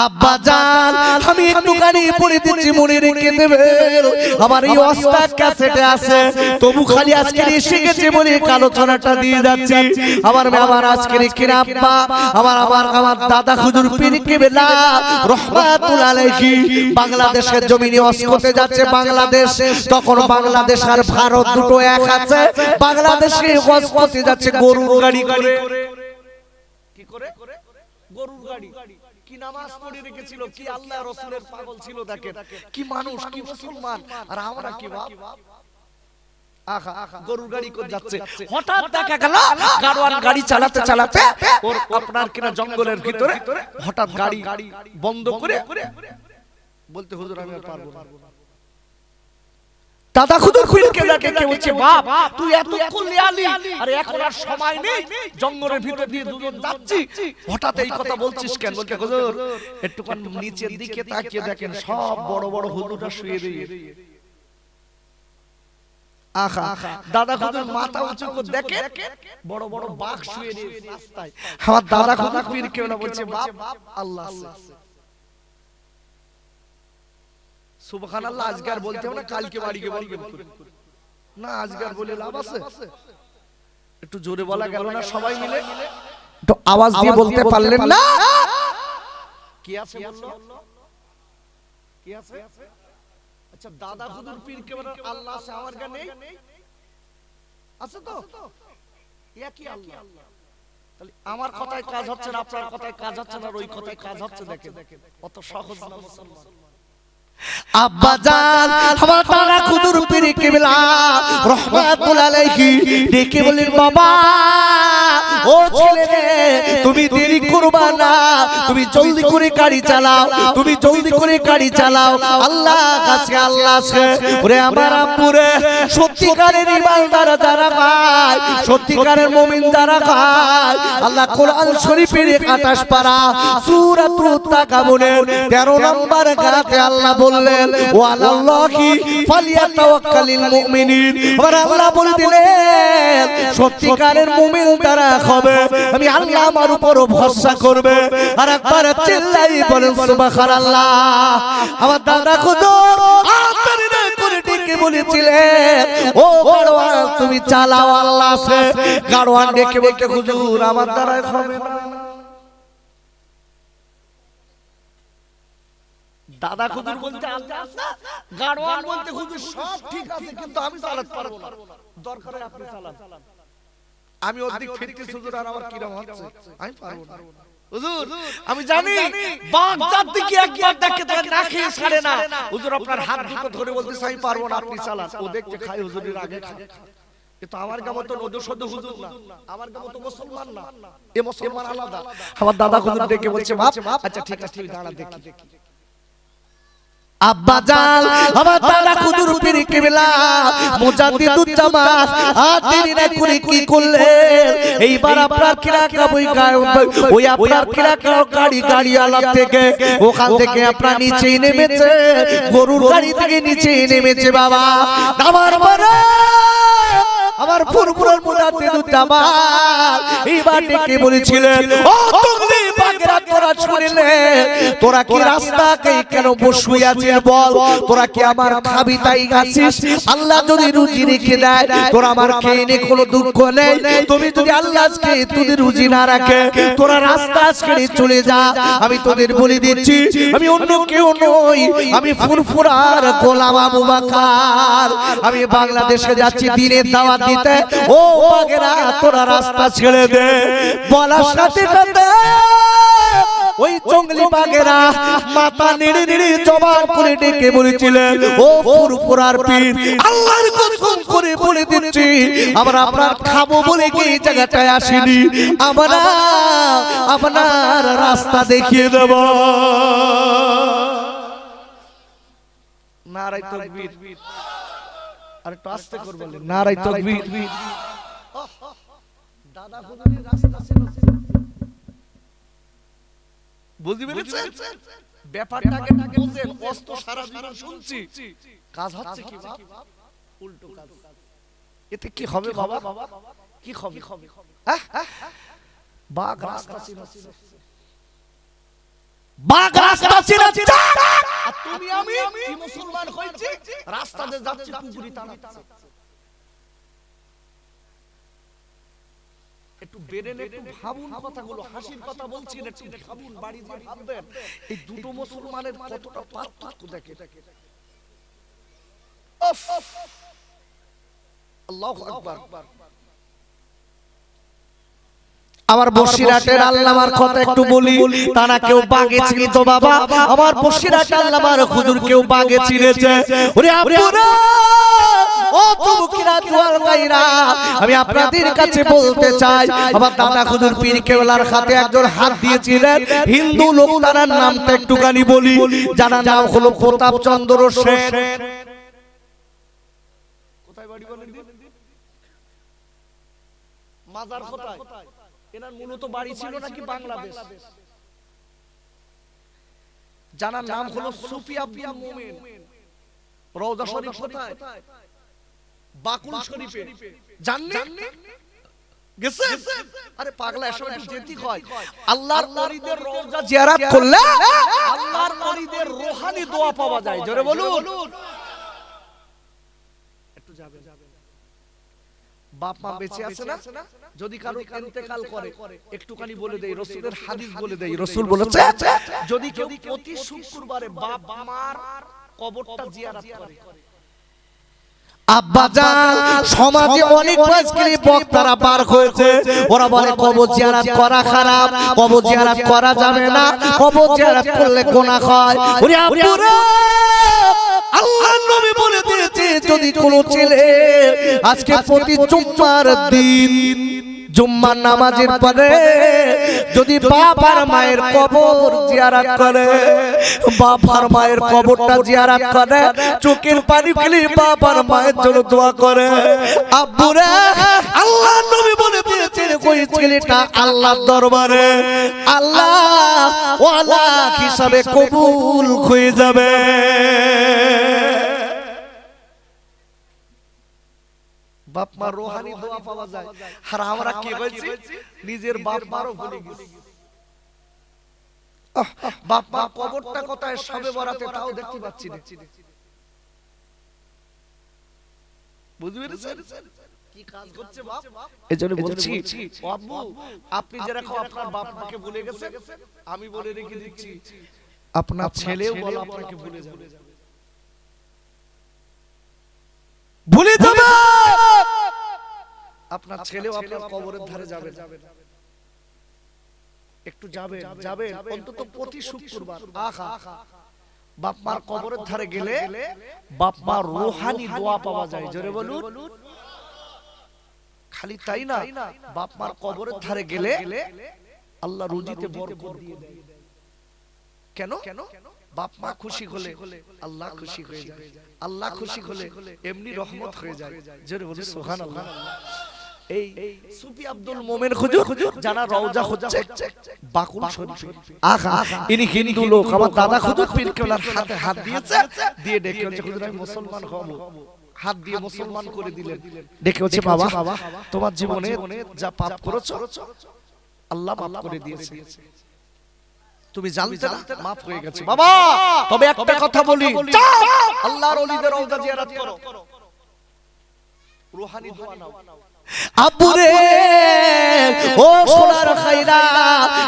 আব্বা জান আমি একটু গানি পড়ে দিচ্ছি মনে রেখে দেবে আমার এই ওস্তাদ ক্যাসেটে আছে তবু খালি আজকে এসে গেছে বলে আলোচনাটা দিয়ে যাচ্ছি আমার আজকে কিনা আব্বা আমার দাদা হুজুর পীর কেবলা রহমাতুল্লাহ আলাইহি বাংলাদেশের জমিনে ওয়াজ করতে যাচ্ছে বাংলাদেশ তখন বাংলাদেশ আর ভারত দুটো এক আছে বাংলাদেশে ওয়াজ করতে যাচ্ছে গরুর গাড়ি করে কি করে গরুর গাড়ি কি নামাজ পড়ে রেখেছিল কি আল্লাহ রাসূলের পাগল ছিল দেখেন কি মানুষ কি মুসলমান আর আমরা কি বাপ আহা গরুর গাড়ি করে যাচ্ছে হঠাৎ দেখা গেল গাড়োয়ান গাড়ি চালাতে চালাতে ওর আপনার কিনা জঙ্গলের ভিতরে হঠাৎ গাড়ি বন্ধ করে বলতে হুজুর আমি আর পারবো না দাদা হুজুর পীর কেবলা ডেকে বলছে বাপ তুই এত কুলিয়ালি আরে এখন আর সময় নেই জঙ্গলের ভিতর দিয়ে দুজন যাচ্ছি হঠাৎ এই কথা বলছিস কেন বলতে হুজুর একটুখানি নিচের দিকে তাকিয়ে দেখেন সব বড় বড় হুজুররা শুয়ে দিয়ে আহা দাদা হুজুর মাথা উঁচু করে দেখে বড় বড় বাঘ শুয়ে রয়েছে রাস্তায় আমার দাদা হুজুর পীর কেবলা বলছে বাপ আল্লাহ আছে সুবহানাল্লাহ আজকার বলতে হবে না কালকে বাড়ি গিয়ে বলবেন না আজকার বলে লাভ আছে একটু জোরে বলা গেল না সবাই মিলে তো আওয়াজ দিয়ে বলতে পারলেন না কি আছে বললো কি আছে আচ্ছা দাদা হুজুর পীর কেবলা আল্লাহ আছে আমার গানে আছে তো একই আল্লাহ তাহলে আমার কথায় কাজ হচ্ছে না আপনার কথায় কাজ হচ্ছে না ওই কথায় কাজ হচ্ছে দেখেন কত সহজ না মুসলমান আব্বা জান আমার দাদা হুজুর পীর কেবলা রহমাতুল্লাহ আলাইহি ডেকে বলেন বাবা ও ছেলে তুমি দেরি করবা না তুমি জলদি করে গাড়ি চালাও তুমি জলদি করে গাড়ি চালাও আল্লাহ কাছে আল্লাহ আছে ওরে আমার আম্মুরে সত্যিকারের ঈমানদার যারা ভাই সত্যিকারের মুমিন যারা ভাই আল্লাহ কোরআন শরীফের 28 পারা সূরাতুত তাকাবুনের 13 নম্বর আয়াতে আল্লাহ বললেন ওয়ালাল্লাহি ফালিয়াতাওয়াক্কালিল মুমিনিন আর আল্লাহ বলে দিলেন সত্যিকারের মুমিন তারা হবে আমি আল্লাহ আমার উপর ভরসা করবে আর একবার চিল্লাই বলেন সুবহানাল্লাহ আমার দাদা হুজুর আতরি না করে ডেকে বলেছিলেন ও গাড়োয়ান তুমি চালাও আল্লাহ আছে গাড়োয়ান ডেকে বলতে হুজুর আমার দ্বারা হবে না দাদা হুজুর বলতে আল্লাহ আছে গাড়োয়ান বলতে হুজুর সব ঠিক আছে কিন্তু আমি চালাতে পারবো না দরকার হয় আপনি চালান আমি ওদিক ফিরতেছি হুজুর আর আমার কি রকম হচ্ছে আমি পারবো না হুজুর আমি জানি বাঘ জাত দিকে একবার দেখে তো না খেয়ে ছাড়ে না হুজুর আপনার হাত দুটো ধরে বলতেছে আমি পারবো না আপনি চালান ও দেখতে খায় হুজুরের আগে খায় কিন্তু আমার গামো তো নদর সদ হুজুর না আমার গামো তো মুসলমান না এ মুসলমান আলাদা আমার দাদা হুজুর ডেকে বলছে বাপ আচ্ছা ঠিক আছে তুই দাঁড়া দেখি আব্বা জান আমার দাদা হুজুর পীর কেবলা মুজাদ্দিদুল জামাত আতিরি না করে কি করলেন এইবার আপনার কিরাকা ওই আপনার কিরাকা গাড়ি আলা থেকে ওখান থেকে আপনার নিচে নেমেছে গরুর গাড়ি থেকে নিচে নেমেছে বাবা আমার পরে আমার ফুরফুরার মুজাদ্দিদুল জামাত এইবার ডেকে বলেছিলেন ও তুমি বাগেরা তোরা শুনলে তোরা কি রাস্তাকে কেন বসে আছিস বল তোরা কি আমার খাবি তাই আছিস আল্লাহ যদি রুজি রেখে দেয় তোরা আমার খেয়ে কোনো দুঃখ নেই তুমি যদি আল্লাহ আজকে তোদের রুজি না রাখে তোরা রাস্তা ছেড়ে চলে যা আমি তোদের বলে দিচ্ছি আমি অন্য কেউ নই আমি ফুরফুরার গোলাম আবু বকর আমি বাংলাদেশে যাচ্ছি দিনের দাওয়াত দিতে ও বাগেরা তোরা রাস্তা ছেড়ে দে বলার সাথে সাথে ওই জঙ্গলি বাগেরা মাথা নেড়ে নেড়ে জবান করে ডেকে বলেছিলেন ও ফুরফুরার পীর আল্লাহর কসম করে বলে দিচ্ছি আমরা আপনার খাবো বলে কি এই জায়গাটায় আসিনি আমরা আপনার রাস্তা দেখিয়ে দেব নারায়ে তাকবীর আর একটু আস্তে করে বলেন নারায়ে তাকবীর দাদা হুজুরের রাস্তা ছিল বুঝতে পেরেছেন ব্যাপারটাকে বুঝেন অস্ত সারা জীবন শুনছি কাজ হচ্ছে কি বাপ উল্টো কাজ এতে কি হবে বাবা কি হবে বাঘ রাস্তা ছিল বাঘ রাস্তা চিনাচ্ছে আর তুমি আমি কি মুসলমান হইছি রাস্তাতে যাচ্ছি কুকুরি টানাচ্ছে। একটু বেরেন, একটু ভাবুন কথাগুলো, হাসির কথা বলছি না, একটু ভাবুন, বাড়ি যে ভাববেন এই দুটো মুসলমানের কতটা পার্থক্য দেখে। আল্লাহু আকবার। আমার বসিরহাটের আল্লামার কথা একটু বলি, তারা কেউ বাগে চিনত বাবা, আমার বসিরহাটের আল্লামার হুজুর কেউ বাগে চিনেছে। ওরে আপুরা ও যুবকেরা জোয়ান ভাইরা, আমি আপনাদের কাছে বলতে চাই, আমার দাদা হুজুর পীর কেবলার হাতে একজন হাত দিয়েছিলেন হিন্দু লোক, তার নামটা একটুখানি বলি, যার নাম হলো প্রতাপ চন্দ্র সেন। কোথায় বাড়ি বলেন? মাজার কোথায়? এনার মূলত বাড়ি ছিল নাকি বাংলাদেশ? জানার নাম হলো সুফি আব্দুল মোমেন। রওজা শরীফ কোথায়? বাকুল শরীফে। জানেন? গেছে? আরে পাগলা, এসব একটু যেতে হয়। আল্লাহর ওলিদের রওজা জিয়ারত করলে আল্লাহর ওলিদের রূহানি দোয়া পাওয়া যায়। জোরে বলুন। একটু যাবেন। বাপ মা বেঁচে আছে না? যদি কারো ইন্তেকাল করে একটুখানি বলে দেই, রাসূলের হাদিস বলে দেই। রাসূল বলেছে যদি কেউ প্রতি শুক্রবারে বাপ মার কবরটা জিয়ারত করে। আব্বাজান, সমাজে অনেক বয়স্করি বক্তারা বার হয়েছে, ওরা বলে কবর জিয়ারত করা খারাপ, কবর জিয়ারত করা যাবে না, কবর জিয়ারত করলে গুনাহ হয়। ওরে আপুরা, আল্লাহর নবী বলে দিয়েছে যদি কোনো ছেলে আজকে প্রতি জুম্মার দিন জুম্মার নামাজের পরে যদি বাপ আর মায়ের কবর জিয়ারত করে, বাপ আর মায়ের কবরটা জিয়ারত করে, চোখের পানি ফেলে বাপ আর মায়ের জন্য দোয়া করে, আব্বুরা আল্লাহর নবী বলে দিয়েছেন ওই ছেলেটা আল্লাহর দরবারে আল্লাহ ওয়ালা হিসাবে কবুল হয়ে যাবে। বাপ মা রূহানি দোয়া পাওয়া যায়, আর আমরা কি হয়েছি নিজের বাপ মারও ভুলে গেছি। বাপ মা কবরটা কোথায় সবে বরাতে তাও দেখতে পাচ্ছি না। বুঝতে পেরেছেন কি কাজ করছে বাপ? এজন্য বলছি আব্বু, আপনি যেরকম আপনার বাপ মাকে ভুলে গেছেন, আমি বলে রেখে দিচ্ছি আপনার ছেলেও বল আপনাকে ভুলে যাবে, ভুলে যাবে। আপনার ছেলেও আপনার কবরের ধারে যাবে, একটু যাবে যাবে অন্তত প্রতি শুক্রবার। আহা, বাপ মার কবরের ধারে গেলে বাপ মার রূহানি দোয়া পাওয়া যায়। জোরে বলুন। খালি তাই না, বাপ মার কবরের ধারে গেলে আল্লাহ রুজিতে বরকত দিয়ে দেয়। কেন? বাপ মা খুশি হলে আল্লাহ খুশি হয়ে যায়, আল্লাহ খুশি হলে এমনি রহমত হয়ে যায়। জোরে বলুন সুবহানাল্লাহ। এই সুফি আব্দুল মোমেন হুজুর জানা রওজা হচ্ছে বাকুল শরীফে। আহা, ইনি হিন্দু লোক, আমার দাদা হুজুর পীর কেবলার হাতে হাত দিয়েছে, দিয়ে ডেকে হচ্ছে হুজুর আমি মুসলমান হব, হাত দিয়ে মুসলমান করে দিলেন। ডেকে হচ্ছে বাবা তোমার জীবনে যা পাপ করেছো আল্লাহ মাফ করে দিয়েছে, তুমি জানতে না, মাফ হয়ে গেছে বাবা। তবে একটা কথা বলি, আল্লাহর ওলিদের রওজা জিয়ারত করো, রূহানি দোয়া নাও। আব্বুরে ও সোনার খাইরা,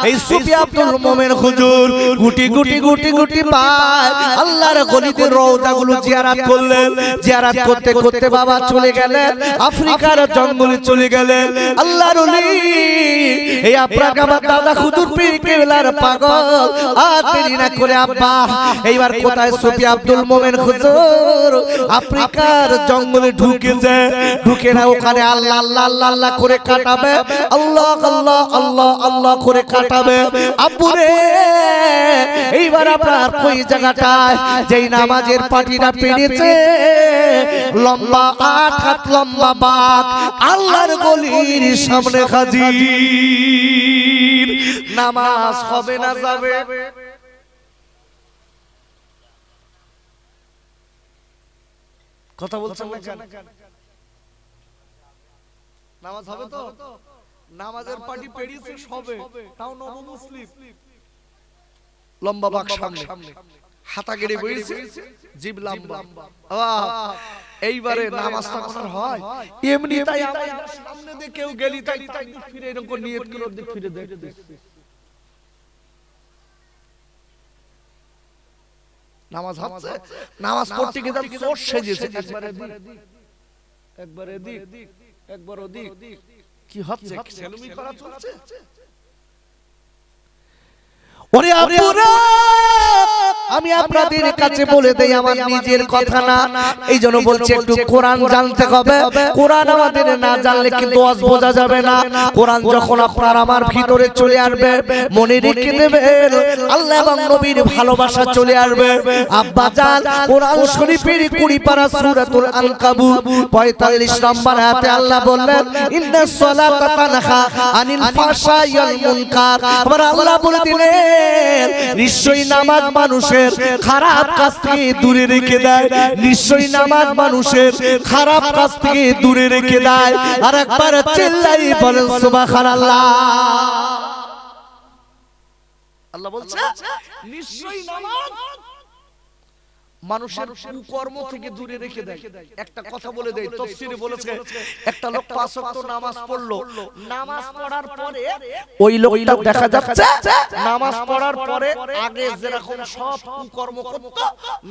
এই সুফি আব্দুল মোমেন হুজুর গুটি গুটি গুটি গুটি পায় আল্লাহর ওলিদের রওজাগুলো জিয়ারত করলেন। জিয়ারত করতে করতে বাবা চলে গেলেন আফ্রিকার জঙ্গলে, চলে গেলেন আল্লাহর ওলি। এই আপনাকে আমার দাদা হুজুর পীর কেবলার পাগল আর দেরি না করে আব্বা এইবার কোথায় সুফি আব্দুল মোমেন হুজুর আফ্রিকার জঙ্গলে ঢুকেছে, ঢুকে না ওখানে আল্লাহ আল্লাহ আল্লাহ আল্লাহ করে কাটাবে, আল্লাহ আল্লাহ আল্লাহ আল্লাহ করে কাটাবে। আব্বুরে এইবার আপনার ওই জায়গাটায় যেই নামাজের পাটিটা পেড়েছে, লম্বা 8 হাত লম্বা বাঘ আল্লাহর গলির সামনে হাজির। নামাজ হবে না যাবে? কথা বলছেন না কেন? নামাজ হবে তো? নামাজের পার্টি পেরিয়েছে সবে, তাও নবমুসলিম। লম্বা বাঘ সামনে, হাতা গেড়ে বইছে, জিভ লম্বা। এইবারে নামাজটা কোনার হয় এমনি, তাই আমার সামনে দিয়ে কেউ গেলি তাই ফিরে এরকম নিয়ত করে দিক ফিরে দেখতে, নামাজ হচ্ছে, নামাজ পড়তে গিয়ে চোর সেজেছে, একবার এদিক একবার ওদিক, কি হচ্ছে? সেলুমি করা চলছে। ওরে আপুরা, আমি আপনাদের কাছে বলে দেই, আমার নিজের কথা না, এই জন্য বলছি একটু কোরআন জানতে হবে। কোরআন আমাদের না জানলে কিন্তু ওয়াজ বোঝা যাবে না। কোরআন যখন আপনার আমার ভিতরে চলে আসবে, মনে রেখে দেবেন আল্লাহ এবং নবীর ভালোবাসা চলে আসবে। আব্বা জান, কোরআন শরীফের 20 পারা সূরাতুল আনকাবুত 45 নম্বর আয়াতে আল্লাহ বললেন, ইন্নাস সালাতা তানহা আনিল ফাহশাই ওয়াল মুনকার। আবার আল্লাহ বলে দিলেন, নিশ্চয়ই নামাজ মানুষের খারাপ কাজ থেকে দূরে রেখে দেয়, নিশ্চয়ই নামাজ মানুষের খারাপ কাজ থেকে দূরে রেখে দেয়। আর একবার চিল্লাই বলেন সুবহানাল্লাহ। আল্লাহ বলছে নিশ্চয়ই নামাজ মানুষের কুকর্ম থেকে দূরে রেখে দেয়। একটা কথা বলে দেই, তাফসীরে বলেছে একটা লোক 5 ওয়াক্ত নামাজ পড়লো, নামাজ পড়ার পরে ওই লোকটা দেখা যাচ্ছে নামাজ পড়ার পরে আগে যেরকম সব কুকর্ম করত,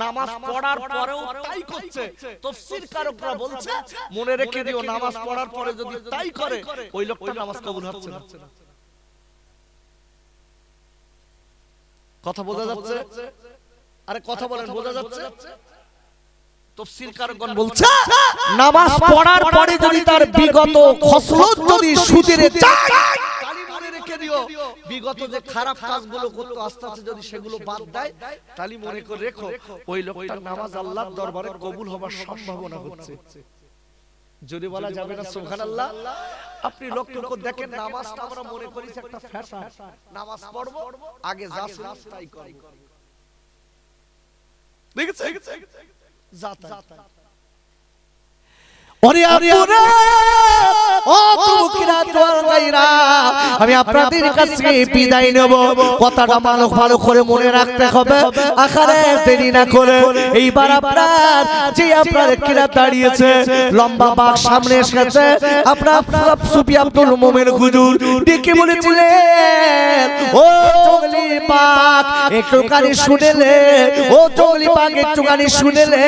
নামাজ পড়ার পরেও তাই করছে। তাফসীরকারকরা বলছে মনে রেখে দিও, নামাজ পড়ার পরে যদি তাই করে ওই লোকটা নামাজ কবুল হচ্ছে না। কথা বোঝা যাচ্ছে? আরে কথা বলেন, বোঝা যাচ্ছে? তাফসীরকারগণ বলছে নামাজ পড়ার পরে যদি তার বিগত খসলত যদি সুধরে যায়, তাহলে মনে রেখে দিও বিগত যে খারাপ কাজগুলো করতে আস্তে আস্তে যদি সেগুলো বাদ দেয়, তাহলে মনে করে রেখো ওই লোকটার নামাজ আল্লাহর দরবারে কবুল হবার সম্ভাবনা হচ্ছে। যদি বলা যাবে না সুবহানাল্লাহ। আপনি লক্ষ্য করে দেখেন, নামাজটা আমরা মনে করি একটা ফ্যাশন, নামাজ পড়বো আগে যা ছিল তাই করব, আমি আপনাদের কাছে বিদায় নেব। কথাটা ভালো করে মনে রাখতে হবে, আখারে দেরি না করে। এইবার আপনার যে আপনার কিরা দাঁড়িয়েছে, লম্বা বাঘ সামনে এসেছে, আপনার সুফি আব্দুল মোমেন হুজুর ডেকে বলেছিলেন, ও জঙ্গলি বাঘ একটুখানি শুনেলে, ও জঙ্গলি বাঘ একটুখানি শুনেলে,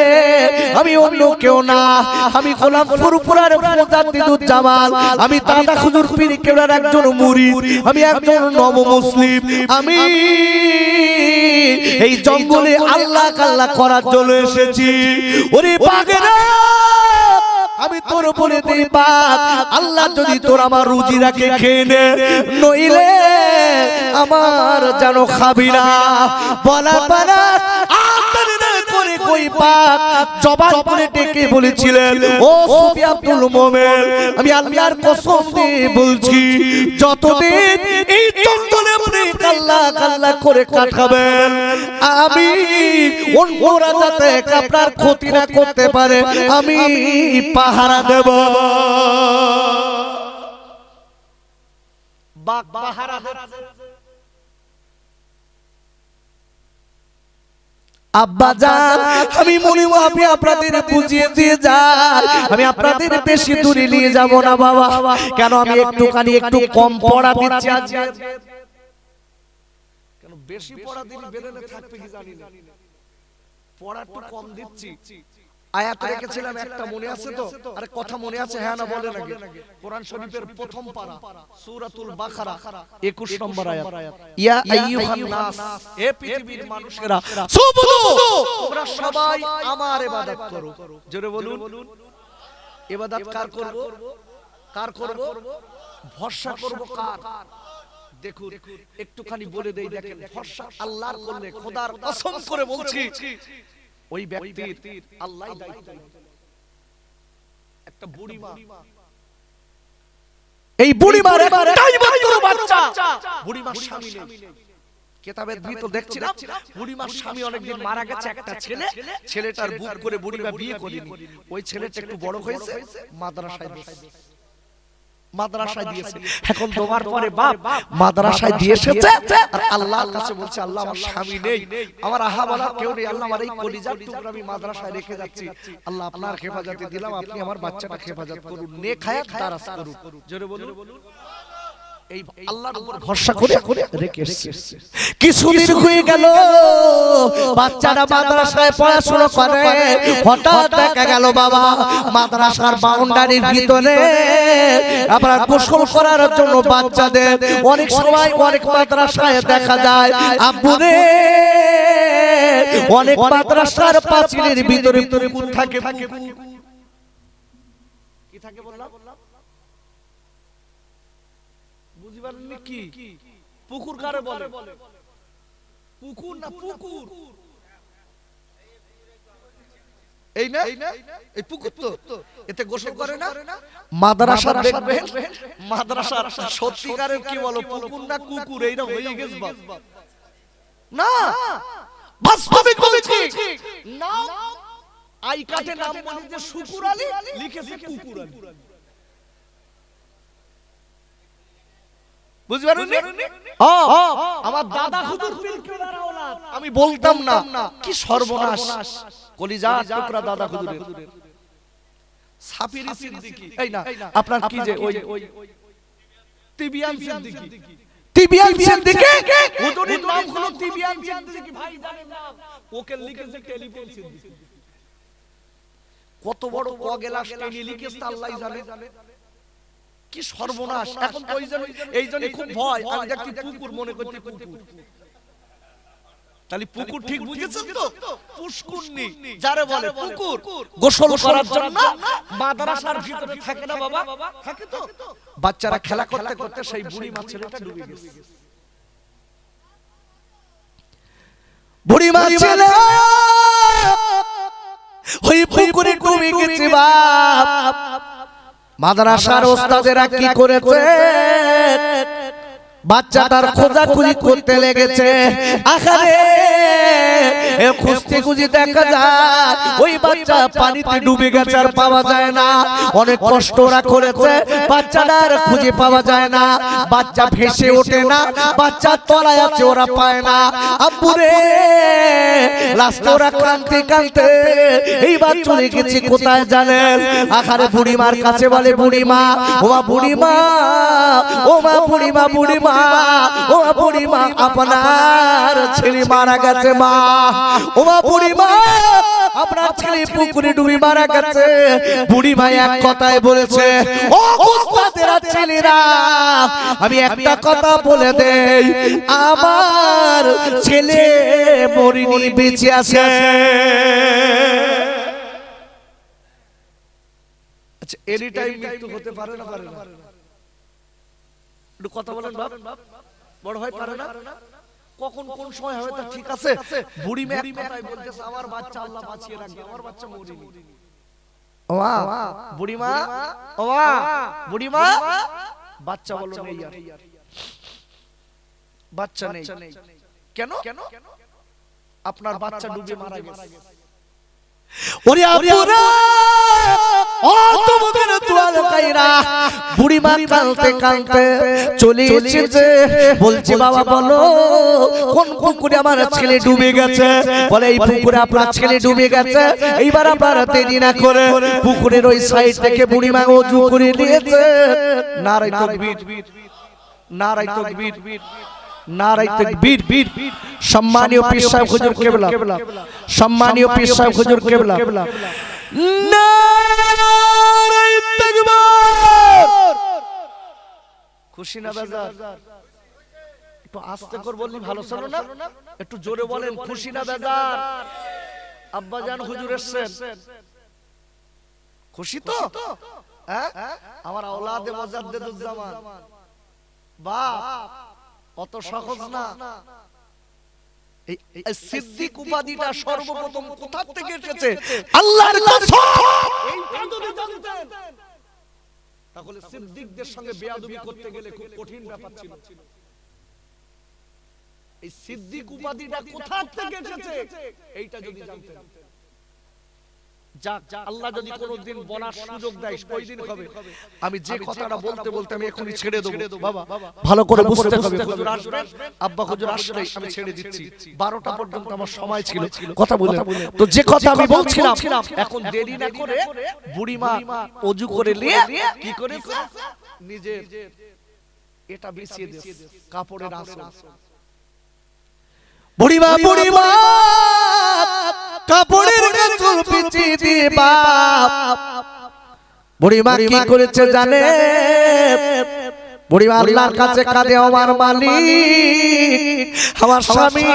আমি অন্য কেউ না, আমি গোলাম ফুরফুরার মুজাদ্দিদুজ্জামান, আমি দাদা হুজুর পীর কেবলার একজন মুরিদ, আমি একজন নব মুসলিম, আমি এই জঙ্গলে আল্লাহ আল্লাহ করার জন্য এসেছি। ওরে বাঘেরা, আমি তোর বলে দেই বাঘ, আল্লাহ যদি তোর আমার রুজি রাখে খেয়ে নে, নইলে আমার যেন খাবি না। বলার পারা করে কই বাঘ জবান করে ডেকে বলেছিলেন, ও সুফি আব্দুল মোমেন, আমি আল্লাহর কসম দিয়ে বলছি, যতদিন এই জঙ্গলে আপনি আল্লাহ আল্লাহ করে কাটাবেন, আমি অন্যরা যাতে আপনার ক্ষতি না করতে পারে আমি পাহারা দেব। বাঘ পাহারা দেব। আব্বা জান, আমি মনে আপনি আপনাদের বুঝিয়ে দিয়ে যান, আমি আপনাদের বেশি দূরে নিয়ে যাব না বাবা। কেন আমি একটুখানি একটু কম পড়া দিচ্ছি আজ, কেন বেশি পড়া দিলে বেরেনে থাকবে কি জানি না, পড়া একটু কম দিচ্ছি। আয়াত রেখেছিলাম একটা, মনে আছে তো? আরে কথা মনে আছে? হ্যাঁ না বলেন আগে। কোরআন শরীফের প্রথম পারা সূরাতুল বাকারা 21 নম্বর আয়াত, ইয়া আইয়ুহান নাস, হে পৃথিবীর মানুষেরা, সুবুদু, তোমরা সবাই আমার ইবাদত করো। জোরে বলুন, ইবাদত কার করব? কার করব? ভরসা করব কার? দেখুন একটুখানি বলে দেই, দেখেন ভরসা আল্লাহর করলে, খোদার কসম করে বলছি, ওই ব্যক্তির আল্লাহই দায়িত্ব। একটা বুড়িমা, এই বুড়িমার একটাই মাত্র বাচ্চা, বুড়িমার স্বামী নেই। কিতাবের ভিতর দেখছিলাম বুড়িমার স্বামী অনেকদিন মারা গেছে, একটা ছেলে, ছেলেটার বুক করে বুড়িমা বিয়ে করেনি। ওই ছেলেটা একটু বড় হয়েছে, মাদ্রাসায় মাদ্রাসায় দিয়েছে। এখন তোমার পরে বাপ মাদ্রাসায় দিয়ে এসেছে আর আল্লাহর কাছে বলছে আল্লাহ আমার স্বামী নেই, আমার আহাবালা কেউ নেই, আল্লাহ আমার এই কলিজার টুকরা আমি মাদ্রাসায় রেখে যাচ্ছি, আল্লাহ আপনার হেফাজতে দিলাম, আপনি আমার বাচ্চাটা হেফাজত করুন, নেক হায়াত দারাজ করুন। জোরে বলুন। এই আল্লাহর উপর ভরসা করে রেখে এসেছে। কিছুদিন হয়ে গেল বাচ্চারা মাদ্রাসায় পড়াশোনা করে, হঠাৎ দেখা গেল বাবা মাদ্রাসার বাউন্ডারির ভিতরে আপনারা গোসল করার জন্য বাচ্চাদের অনেক সময় অনেক মাদ্রাসায় দেখা যায় আব্বুরে অনেক মাদ্রাসার পাঁচিলের ভিতরে পুকুর থাকে। কি থাকে বললাম? বুঝি পারেননি কি? পুকুর কারে বলে? পুকুর না পুকুর, এই না এই পুকুর তো, এতে গোসল করে না মাদ্রাসা দেখবে। মাদ্রাসার সত্যিকারের কি বলো পুকুর না কুকুর, এইটা হয়ে গেছে না, বাস্তবিক বলছি না। আই কার্ডে নাম বলি যে শুকুর আলী, লিখেছে কুকুর আলী। বুঝতে পারোনি? আমার দাদা হুজুর পীর কেবলার আওলাদ, আমি বলতাম না কি সর্বনাশ কলিজার টুকরা দাদা হুজুরের। সাফিরি সিদ্দিকী, এই না আপনার কি যে ওই তিবিয়ান সিদ্দিকী, তিবিয়ান সিদ্দিকী হুজুরের নাম হলো তিবিয়ান সিদ্দিকী, ভাই জানেন নাম, ওকে লিখেছে টেলিফোন সিদ্দিকী। কত বড় কগেলাস টেনে লিখেছে আল্লাহই জানে। কি সর্বনাশ! এখন তো এই জন্য খুব ভয়, আমি দেখি পুকুর মনে করতে পুকুর, তাহলে পুকুর ঠিক বুঝেছেন তো? পুষ্কুরনি যারে বলে পুকুর, গোসল করার জন্য মাদ্রাসার ভিতরে থাকে না বাবা, থাকে তো। বাচ্চারা খেলা করতে করতে সেই বুড়ি মা ছেলেটা ডুবে গেছে। বুড়ি মা ছেলে ওই পুকুরে ডুবে গেছে বাপ। মাদ্রাসার ওস্তাদেরা কি করেছে, বাচ্চাটার খোঁজাখুঁজি করতে লেগেছে। আখারে খুঁজতে খুঁজে দেখা যায় ওই বাচ্চা পানিতে ডুবে গেছে, আর পাওয়া যায় না। অনেক কষ্ট ওরা করেছে, বাচ্চাটার খুঁজে পাওয়া যায় না, বাচ্চা ভেসে ওঠে না, বাচ্চার তলায় আছে ওরা পায় না। আব্বুরে লাস্টে ওরা কাঁদতে কাঁদতে এইবার চলে গেছে কোথায় জানেন? আখারে বুড়িমার কাছে বলে বুড়িমা, ও মা বুড়িমা, ও মা বুড়িমা, বুড়িমা, ও মা বুড়িমা, আপনার ছেলে মারা গেছে মা। ও মা বুড়িমা, আপনার ছেলে পুকুরে ডুবে মারা গেছে। বুড়িমা এক কথায় বলেছে, ও ওস্তাদেরা ছেলেরা, আমি একটা কথা বলে দেই, আমার ছেলে মরিনি, বেঁচে আছে। আচ্ছা, এনি টাইম মৃত্যু হতে পারে না? পারে না? একটু কথা বলেন বাপ, বড় ভাই, পারে না? কখন কোন সময় হবে তা ঠিক আছে। বুড়ি মা কথাই বলতেছে, আমার বাচ্চা আল্লাহ বাঁচিয়ে রাখবে, আমার বাচ্চা মরিনি। ওয়া বুড়িমা, ওয়া বুড়িমা, বাচ্চা বলো নেই, আর বাচ্চা নেই। কেন? আপনার বাচ্চা ডুবে মারা গেছে। ওরে আপুরা, ও তোমাদের তোয়াল কাইরা বুড়িমা কাঁদতে কাঁদতে চলে এসেছে। বলছে বাবা বলো কোন পুকুরে আমার ছেলে ডুবে গেছে? বলে এই পুকুরে আপনার ছেলে ডুবে গেছে। এইবার আপনারা দেরি না করে পুকুরের ওই সাইড থেকে বুড়িমা ওযু করে নিয়েছে। নারায়ে তাকবীর, নারায়ে তাকবীর, নারায়ে তাকবীর। সম্মানীয় পীর সাহেব হুজুর কেবলা, সম্মানীয় পীর সাহেব হুজুর কেবলা, নারায়ে তাকবীর। খুশি না বেজার? একটু আস্তে করে বললি ভালো ছিল না? একটু জোরে বলেন, খুশি না বেজার? আব্বাজান হুজুর এসেছেন, খুশি তো? হ্যাঁ, আমার আওলাদে মুজাদ্দিদুজ্জামান বাপ, অত সহজ না। এই সিদ্দিক উপাধিটা সর্বপ্রথম কোথা থেকে এসেছে? আল্লাহর কসম, এইটা যদি জানতেন তাহলে সিদ্দিকদের সঙ্গে বেয়াদবি করতে গেলে খুব কঠিন ব্যাপার ছিল। এই সিদ্দিক উপাধিটা কোথা থেকে এসেছে এইটা যদি জানতেন। যাক আল্লাহ যদি কোনোদিন বলার সুযোগ দেয় ওই দিন হবে। আমি যে কথাটা বলতে বলতে আমি এখনই ছেড়ে দেব বাবা, ভালো করে বুঝতে হবে। হুজুর আসবেন, আব্বা হুজুর আসলে আমি ছেড়ে দিচ্ছি। 12টা পর্যন্ত আমার সময় ছিল কথা বলে। তো যে কথা আমি বলছিলাম, এখন দেরি না করে বুড়িমা ওযু করে নিয়ে কি করেছে, নিজের এটা বিছিয়ে দিয়েছে কাপড়ের আঁচল। বুড়িমা কাপড়ের আঁচল বিছিয়ে দিয়ে বাপ বুড়িমা কি করেছে জানে? বুড়িমা আল্লাহর কাছে কাঁদে, আমার মালিক, আমার স্বামী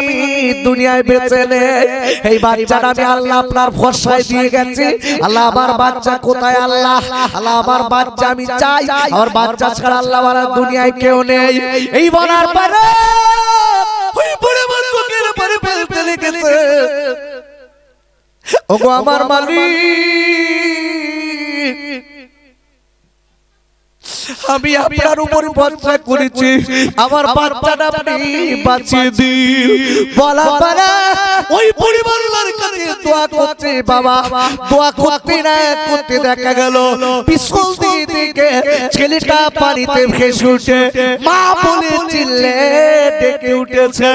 দুনিয়ায় বেঁচে নেই, এই বাচ্চাটা আমি আল্লাহ আপনার ভরসায় দিয়ে গেছি, আল্লাহ আমার বাচ্চা কোথায়? আল্লাহ আমার বাচ্চা আমি চাই, আমার বাচ্চা ছাড়া আল্লাহ আমার দুনিয়ায় কেউ নেই। এই বলার পরে ওই বুড়িমা চোখের পানি ফেলতে লেগেছে। ওগো আমার মালিক, আমি আপনার উপর ভরসা করেছি, আমার বাচ্চাটা আপনি বাঁচিয়ে দিন। বলা পারে ওই পরিবারের কাছে দোয়া করতে, বাবা দোয়া করতে না করতে দেখা গেল পিছল দিকে ছেলেটা পানিতে ভেসে উঠে মা বলে চিল্লে ডেকে উঠেছে।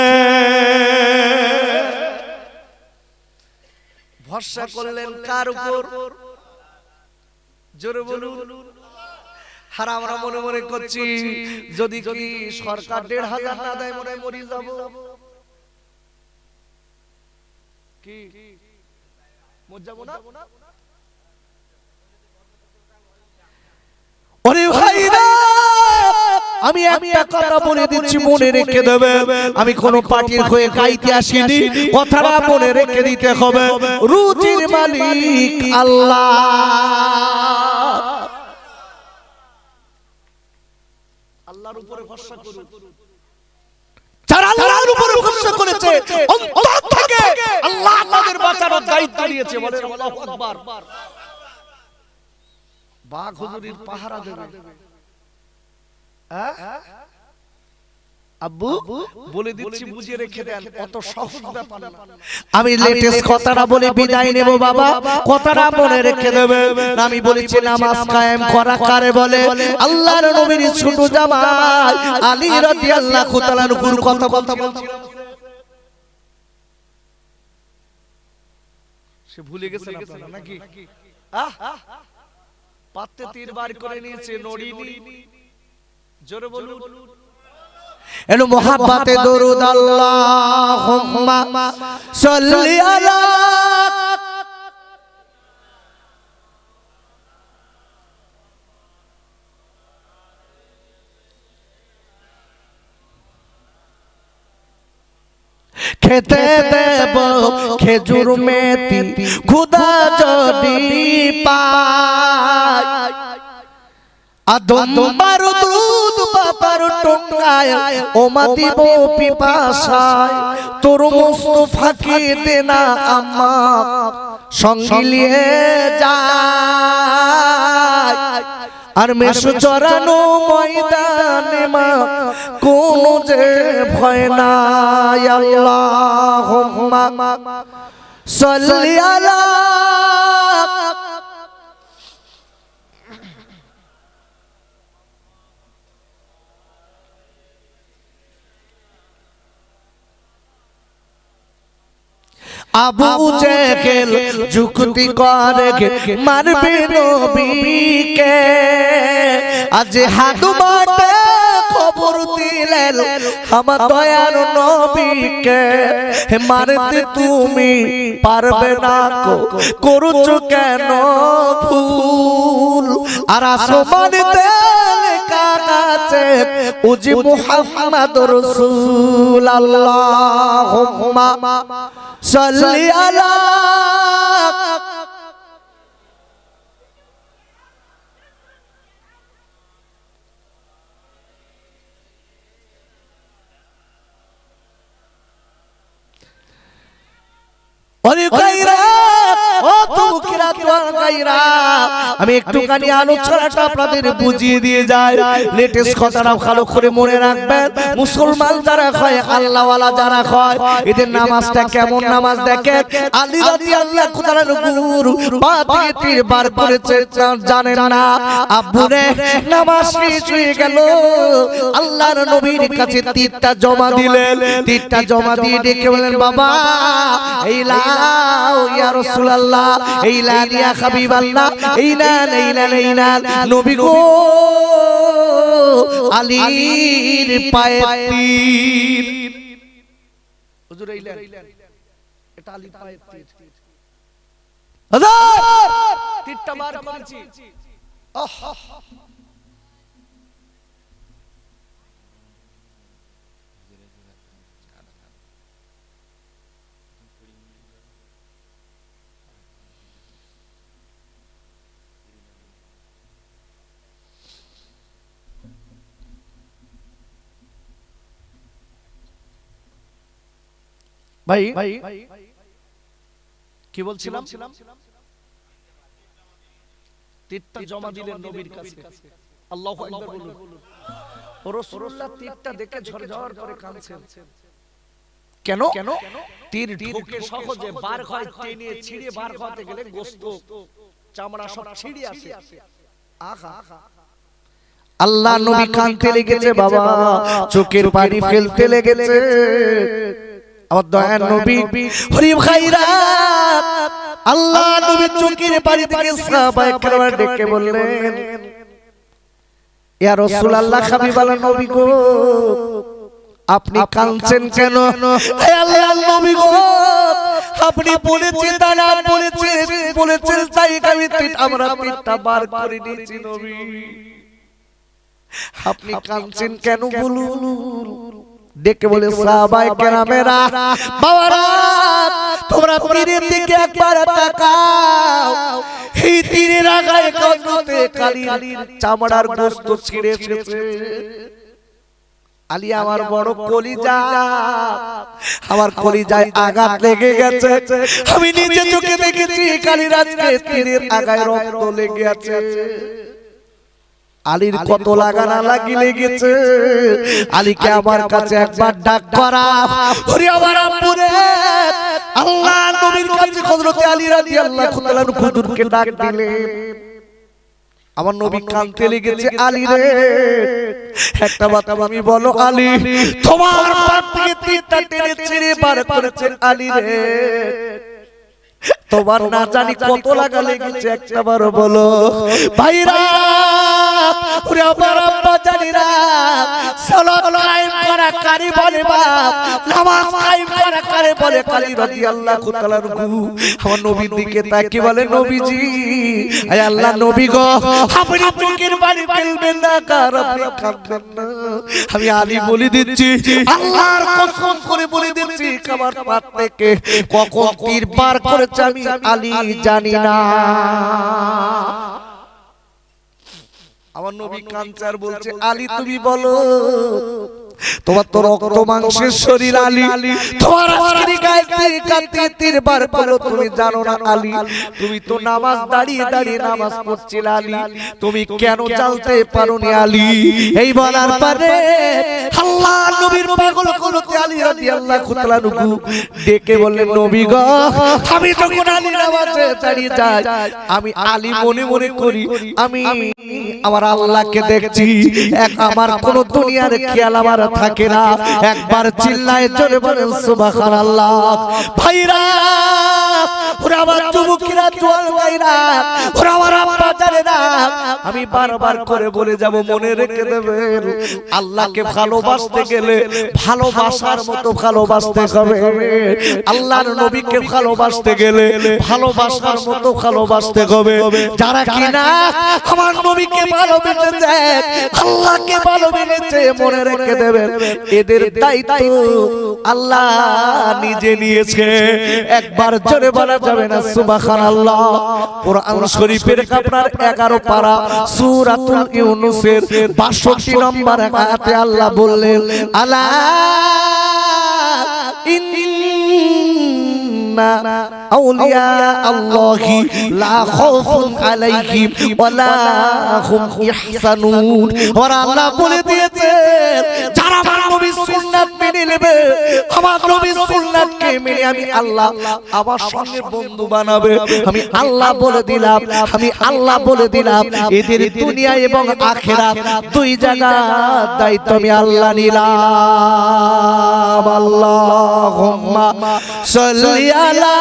ভরসা করলেন কার উপর? জোরে বলুন। আর আমরা মনে মনে করছি যদি কি সরকার ১,৫০০ না দেয় মনে হয় মরে যাব। কি মরে যাব না? ওরে ভাইরা, আমি একটা কথা বলে দিচ্ছি, মনে রেখে দেবে, আমি কোন পার্টির হয়ে গাইতে আসিনি, কথাটা মনে রেখে দিতে হবে। রুজির মালিক আল্লাহ। আল্লাহর উপরে ভরসা করুন। যারা আল্লাহর উপরে ভরসা করেছে অন্তর থেকে আল্লাহ তাদের বাঁচানোর দায়িত্ব নিয়েছে। বলেন আল্লাহু আকবার। বাঘ হুজুরির পাহারা দেবে। আব্বু বলে দিচ্ছি, বুঝিয়ে রেখে দেন, অত সহজ ব্যাপার না। আমি লেটেস্ট কথাটা বলে বিদায় নেব বাবা, কথাটা মনে রেখে দেবে। আমি বলেছি নামাজ কায়েম করা কারে বলে? আল্লাহর নবীর ছোট জামাই আলী রাদিয়াল্লাহু তাআলা নূর কথা বলছিলাম, সে ভুলে গেছেন আপনারা নাকি? পাতে তীর বার করে নিয়েছে নড়িনি। জোরে বলুন। এলো মোহাব্বতে দরুদ আল্লাহুম্মা সাল্লি আলা খেতে দেব খেজুর মেথি খুদা যদি পায়, আদম বারুদ বাবার টঙ্গায় ওমা দিব পিপাসায়, তোর মুস্তাফাকে দে না আম্মা সঙ্গে নিয়ে যায়, আর মেষু চরানো ময়দানে মা কোন যে ভয় নাই। আল্লাহুম্মা সাল্লি আলা আবু জেহেল যুক্তি করে মারবে নবীকে, আজ হাত মাঠে খবর দিলেন আমার দয়ার নবীকে, মারতে তুমি পারবে না করছো কেন ভুল, আর আসমানেতে লেখা আছে ওজি মুহাম্মাদুর রাসূল। আল্লাহুম্মা সাল্লি আলা গায়রা আমি একটুখানি আলোচনাটা আপনাদের বুঝিয়ে দিয়ে যাই লেটেস্ট কথাটা ভালো করে মনে রাখবেন মুসলমান যারা হয় আল্লাহওয়ালা যারা হয় এদের নামাজটা কেমন নামাজ দেখেন আলী রাদিয়াল্লাহু তাআলা গুরু পা থেকে তীর বার করেছে জানেন না আব্বুরে নামাজ শেষ হয়ে গেল আল্লাহর নবীর কাছে তীরটা জমা দিলেন তীরটা জমা দিয়ে ডেকে বলেন বাবা এই লাও ইয়া রাসূলুল্লাহ এই লান ইয়া হাবিবাল্লাহ এই লান নবী গো আলীর পায়ে তীর হুজুর এই লান এটা আলীর পায়ে তীর হুজুর তীরটা বার করেছি ভাই কি বলছিলাম তীরটা জমা দিলেন নবীর কাছে আল্লাহু আকবার বলুন রাসূলুল্লাহ তীরটা দেখে ঝরঝর করে কাঁদছেন কেন তীর ঢোকে সহজে বার হয় টেনে ছিঁড়ে বার হতে গেলে গোশত চামড়া সব ছিঁড়ে আসে আহা আল্লাহ নবী কাঁদতে লেগেছে বাবা চোখের পানি ফেলতে লেগেছে আমার দয়ার নবী হরিম খাইরা আল্লাহ নবী চোখের পানি থেকে সাহাবায়ে কেরাম ডেকে বললেন ইয়া রাসূলুল্লাহ হাবিবাল্লাহ নবী গো আপনি কাঁদছেন কেন হে আল্লাহর নবী গো আপনি বলেছেন দানা বলেছেন তাই আমি আমরা তীরটা বার করে নিয়েছি নবী আপনি কাঁদছেন কেন বলুন ডেকে বলে সাহাবায়ে কেরামেরা বাবারা তোমরা তীরের দিকে একবার তাকাও এই তীরের আগায় কজতে কালির চামড়ার গোশত ছিঁড়ে এসেছে আলী আমার বড় কলিজা আমার কলিজায় আঘাত লেগে গেছে আমি নিজে চোখে দেখেছি কালির আজকে তীরের আগায় রক্ত লেগে আছে আলীর কত লাগানা লাগি লেগেছে আলীকে আমার কাছে একবার ডাক করা ওরে আমার আম্মুরে আল্লাহ নবীর কাছে হযরত আলী রাদিয়াল্লাহু তাআলা হুজুরকে ডাক দিলেন আমার নবী কাঁদতে লেগেছে আলী রে একটা কথা আমি বলো আলী তোমার পাপ থেকে তীরটা টেনে ছিঁড়ে বার করেছেন আলী রে তোমার না জানি কত লাগা লেগেছে একবার বলো ভাইরা ওরে আমার আব্বা জানি না সালাত কায়েম করা কারি বলে বাপ নামাজ কায়েম করা কারে বলে আলী রাদিয়াল্লাহু তাআলা আমার নবীর দিকে তাকিয়ে বলে নবীজি আয় আল্লাহ নবী গো আপনি চোখের পানি ফেলবেন না কার আপনি কাঁদবেন না আমি আলী বলে দিচ্ছি আল্লাহর কসম করে বলে দিচ্ছি আমার পাপ থেকে কখন তীর বার করেছে আমি আলী জানি না আমার নবী কাঞ্চার বলছে আলী তুমি বলো তোমার তো রক্ত মাংসের শরীর আলী তোমার আজকের গায়ে তীর বার করো তুমি জানো না আলী তুমি তো নামাজ দাঁড়িয়ে দাঁড়িয়ে নামাজ পড়ছিলে আলী তুমি কেন জানতে পারোনি আলী এই বলার পরে আল্লাহর নবীর পাগল হযরত আলী রাদিয়াল্লাহু তাআলা ডেকে বললেন নবী গো আমি যখন আলী নামাজে দাঁড়িয়ে যাই আমি আলী মনে মনে করি আমি আমার আল্লাহকে দেখছি এক আমার কোন দুনিয়ার খেয়াল আমার থাকে না একবার চিল্লায় জোরে বলেন সুবহানাল্লাহ ভাইরা ওরে আমার যুবকেরা জোয়ান ভাইরা ওরে আমার আব্বা জানেরা আমি বারবার করে বলে যাব মনে রেখে দেবেন আল্লাহকে ভালোবাসতে গেলে ভালোবাসার মতো ভালোবাসতে হবে আল্লাহর নবীকে ভালোবাসতে গেলে ভালোবাসার মতো ভালোবাসতে হবে যারা কিনা আমার নবীকে ভালোবেসেছে আল্লাহকে ভালোবেসেছে মনে রেখে দেবেন এদের দায়িত্ব আল্লাহ নিজে নিয়েছে একবার জোরে বলা যাবে না সুবহানাল্লাহ কোরআন শরীফের আপনার 11 পারা সূরাতুল ইউনূসের 62 নম্বর আয়াতে আল্লাহ বললেন আলা ইন্না আউলিয়া আল্লাহি লা খাউফুন আলাইহিম ওয়ালা হুম ইহসানুন। আর আল্লাহ বলে দিয়েছে যারা আমার নবীর সুন্নাত মেনে নেবে, আমার নবীর সুন্নাতকে মেনে আমি আল্লাহ আমার সঙ্গে বন্ধু বানাবে, আমি আল্লাহ বলে দিলাম, আমি আল্লাহ বলে দিলাম এদের দুনিয়া এবং আখিরাত দুই জায়গার দায়িত্ব আমি আল্লাহ নিলাম। আল্লাহুম্মা সাল্লি আলা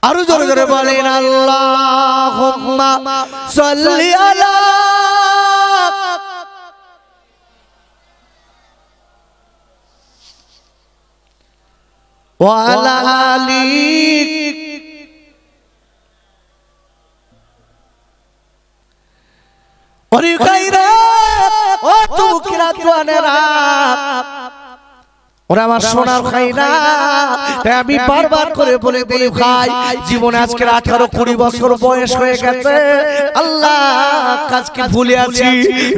আরো জোরে জোরে বলেন আল্লাহুম্মা সাল্লি আলা ওয়া আলা আলি ওরে গায়রা ও তুকিরা তোয়ানেরা ওরা আমার সোনার খাইরা, তাই আমি বারবার করে বলে দেই ভাই, জীবনে আজকে 18-20 বছর বয়স হয়ে গেছে, আল্লাহ কাজকে ভুলে আছি,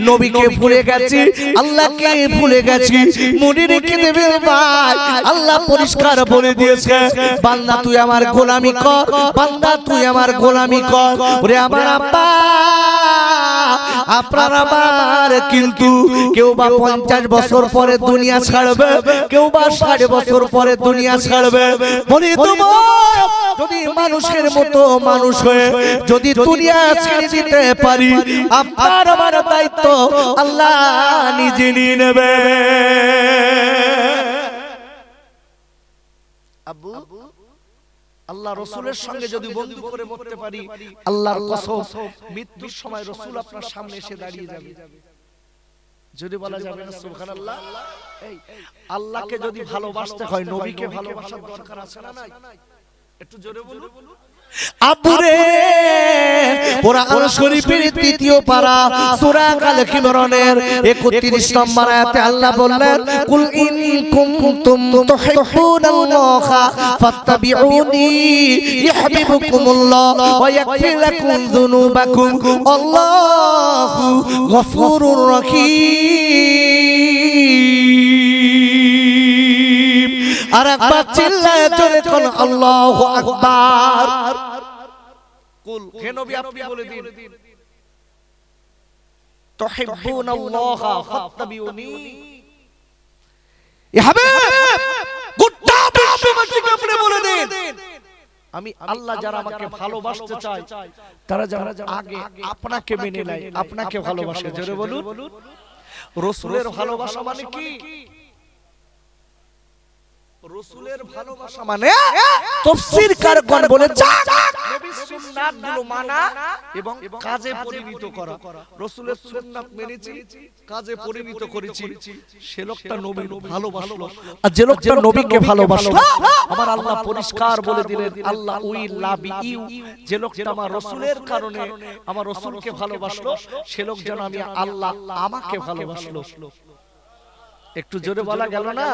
নবীকে ভুলে গেছি, আল্লাহকে ভুলে গেছি, মনে রেখে দেবে ভাই। আল্লাহ পরিষ্কার বলে দিয়েছে বান্দা তুই আমার গোলামি কর, বান্দা তুই আমার গোলামি কর। ওরে আমার আব্বা আপনার আমার কিন্তু কেউ বা 50 বছর পরে দুনিয়া ছাড়বে, কেউ বা 60 বছর পরে দুনিয়া ছাড়বে। বলি তোমার যদি মানুষের মতো মানুষ হয়ে যদি দুনিয়া ছেড়ে দিতে পারি, আপনার আমার দায়িত্ব আল্লাহ নিজে নিয়ে নেবে। আব্বু আল্লাহ রাসূলের সঙ্গে যদি বন্ধু করে মরতে পারি, আল্লাহর কসম মৃত্যুর সময় রাসূল আপনার সামনে এসে দাঁড়িয়ে যাবে। যদি বলা যাবে না সুবহানাল্লাহ। এই আল্লাহকে যদি ভালোবাসতে হয় নবীকে ভালোবাসার দরকার আছে না নাই? একটু জোরে বলুন। আব্বুরে কোরআন শরীফের 3য় পারা সূরা আল ইমরানের 31 নম্বর আয়াতে আল্লাহ বললেন কুল ইন কুনতুম তুহিব্বুনাল্লাহা ফাত্তাবিউনি ইউহিব্বুকুমুল্লাহ ওয়া ইয়াগফির লাকুম যুনুবাকুম আল্লাহু গফুরুর রহিম। আর একবার চিল্লায় জোরে কোন আল্লাহু আকবার। কুল হে নবী আপনি বলে দিন তুহিব্বুনাল্লাহা ফাত্তাবিউনি। এ হাবিব গোটা বিশ্ববাসীকে আপনি বলে দিন আমি আল্লাহ যারা আমাকে ভালোবাসতে চায় তারা যারা আগে আপনাকে মেনে নেয়, আপনাকে ভালোবাসে। জোরে বলুন। রাসূলের ভালোবাসা মানে কি? রাসূলের ভালোবাসা মানে তাফসীরকারগণ বলেছে নবীর সুন্নাতগুলো মানা এবং কাজে পরিণত করা। রাসূলের সুন্নাত মেনেছি, কাজে পরিণত করেছি, সে লোকটা নবীর ভালোবাসলো। আর যে লোকটা নবীকে ভালোবাসলো আমার আল্লাহ পরিষ্কার বলে দিলেন আল্লাহ উইল লাভ ইউ। যে লোকটা আমার রাসূলের কারণে আমার রাসূলকে ভালোবাসলো সে লোক যেন আমি আল্লাহ আমাকে ভালোবাসলো। একটু জোরে বলা গেল না?